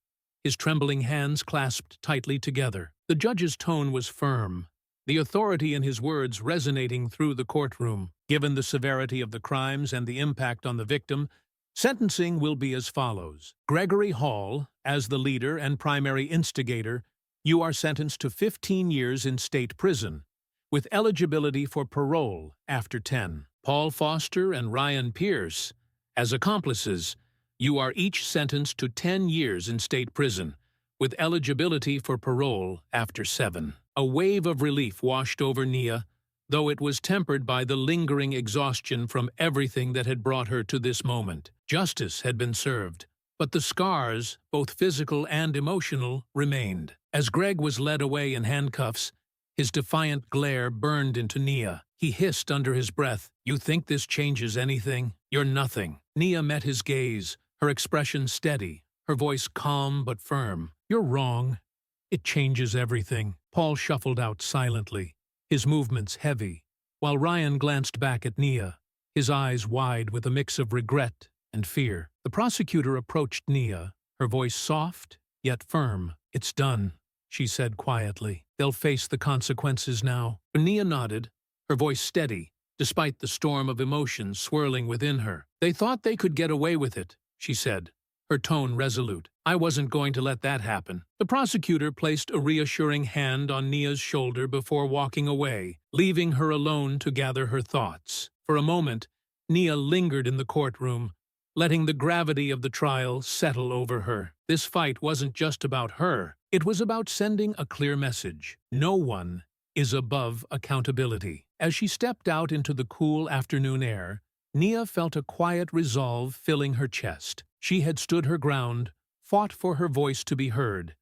his trembling hands clasped tightly together. The judge's tone was firm, the authority in his words resonating through the courtroom. Given the severity of the crimes and the impact on the victim, sentencing will be as follows. Gregory Hall, as the leader and primary instigator, you are sentenced to 15 years in state prison, with eligibility for parole after 10. Paul Foster and Ryan Pierce, as accomplices, you are each sentenced to 10 years in state prison, with eligibility for parole after 7. A wave of relief washed over Nia, though it was tempered by the lingering exhaustion from everything that had brought her to this moment. Justice had been served, but the scars, both physical and emotional, remained. As Greg was led away in handcuffs, his defiant glare burned into Nia. He hissed under his breath, "You think this changes anything? You're nothing." Nia met his gaze, her expression steady, her voice calm but firm. "You're wrong. It changes everything." Paul shuffled out silently, his movements heavy, while Ryan glanced back at Nia, his eyes wide with a mix of regret and fear. The prosecutor approached Nia, her voice soft yet firm. "It's done," she said quietly. "They'll face the consequences now." Nia nodded, her voice steady, despite the storm of emotions swirling within her. "They thought they could get away with it," she said, her tone resolute. "I wasn't going to let that happen." The prosecutor placed a reassuring hand on Nia's shoulder before walking away, leaving her alone to gather her thoughts. For a moment, Nia lingered in the courtroom, letting the gravity of the trial settle over her. This fight wasn't just about her. It was about sending a clear message. No one is above accountability. As she stepped out into the cool afternoon air, Nia felt a quiet resolve filling her chest. She had stood her ground, fought for her voice to be heard,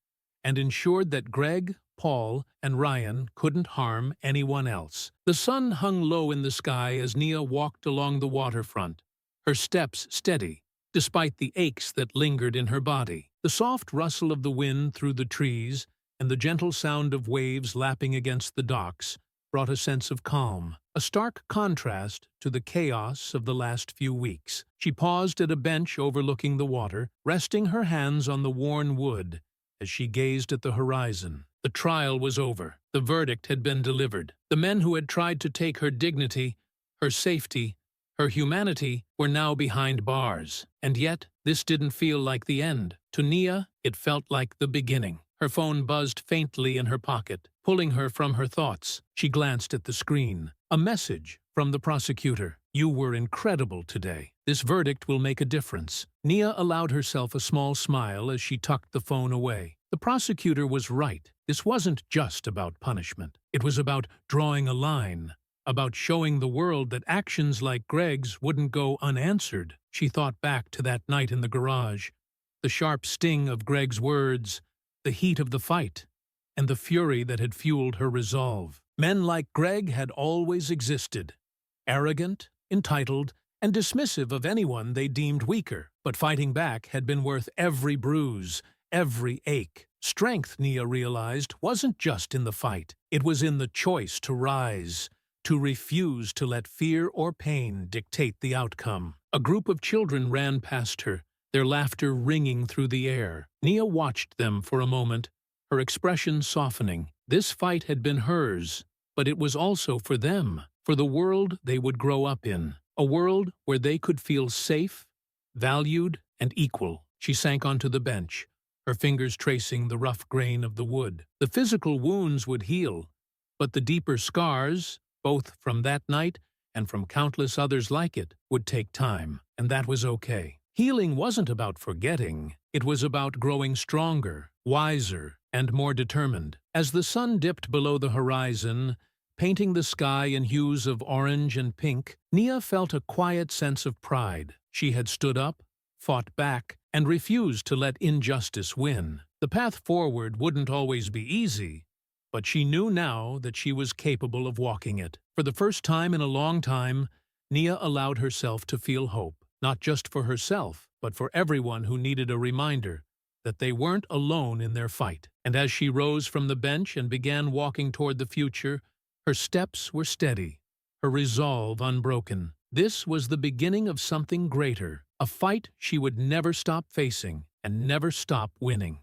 and ensured that Greg, Paul, and Ryan couldn't harm anyone else. The sun hung low in the sky as Nia walked along the waterfront, her steps steady, despite the aches that lingered in her body. The soft rustle of the wind through the trees and the gentle sound of waves lapping against the docks brought a sense of calm, a stark contrast to the chaos of the last few weeks. She paused at a bench overlooking the water, resting her hands on the worn wood as she gazed at the horizon. The trial was over. The verdict had been delivered. The men who had tried to take her dignity, her safety, her humanity were now behind bars. And yet, this didn't feel like the end. To Nia, it felt like the beginning. Her phone buzzed faintly in her pocket, pulling her from her thoughts. She glanced at the screen. A message from the prosecutor. "You were incredible today. This verdict will make a difference." Nia allowed herself a small smile as she tucked the phone away. The prosecutor was right. This wasn't just about punishment. It was about drawing a line, about showing the world that actions like Greg's wouldn't go unanswered. She thought back to that night in the garage, the sharp sting of Greg's words, the heat of the fight, and the fury that had fueled her resolve. Men like Greg had always existed, arrogant, entitled, and dismissive of anyone they deemed weaker. But fighting back had been worth every bruise, every ache. Strength, Nia realized, wasn't just in the fight. It was in the choice to rise, to refuse to let fear or pain dictate the outcome. A group of children ran past her, their laughter ringing through the air. Nia watched them for a moment, her expression softening. This fight had been hers, but it was also for them, for the world they would grow up in, a world where they could feel safe, valued, and equal. She sank onto the bench, her fingers tracing the rough grain of the wood. The physical wounds would heal, but the deeper scars, both from that night and from countless others like it, would take time, and that was okay. Healing wasn't about forgetting. It was about growing stronger, wiser, and more determined. As the sun dipped below the horizon, painting the sky in hues of orange and pink, Nia felt a quiet sense of pride. She had stood up, fought back, and refused to let injustice win. The path forward wouldn't always be easy, but she knew now that she was capable of walking it. For the first time in a long time, Nia allowed herself to feel hope, not just for herself, but for everyone who needed a reminder that they weren't alone in their fight. And as she rose from the bench and began walking toward the future, her steps were steady, her resolve unbroken. This was the beginning of something greater, a fight she would never stop facing and never stop winning.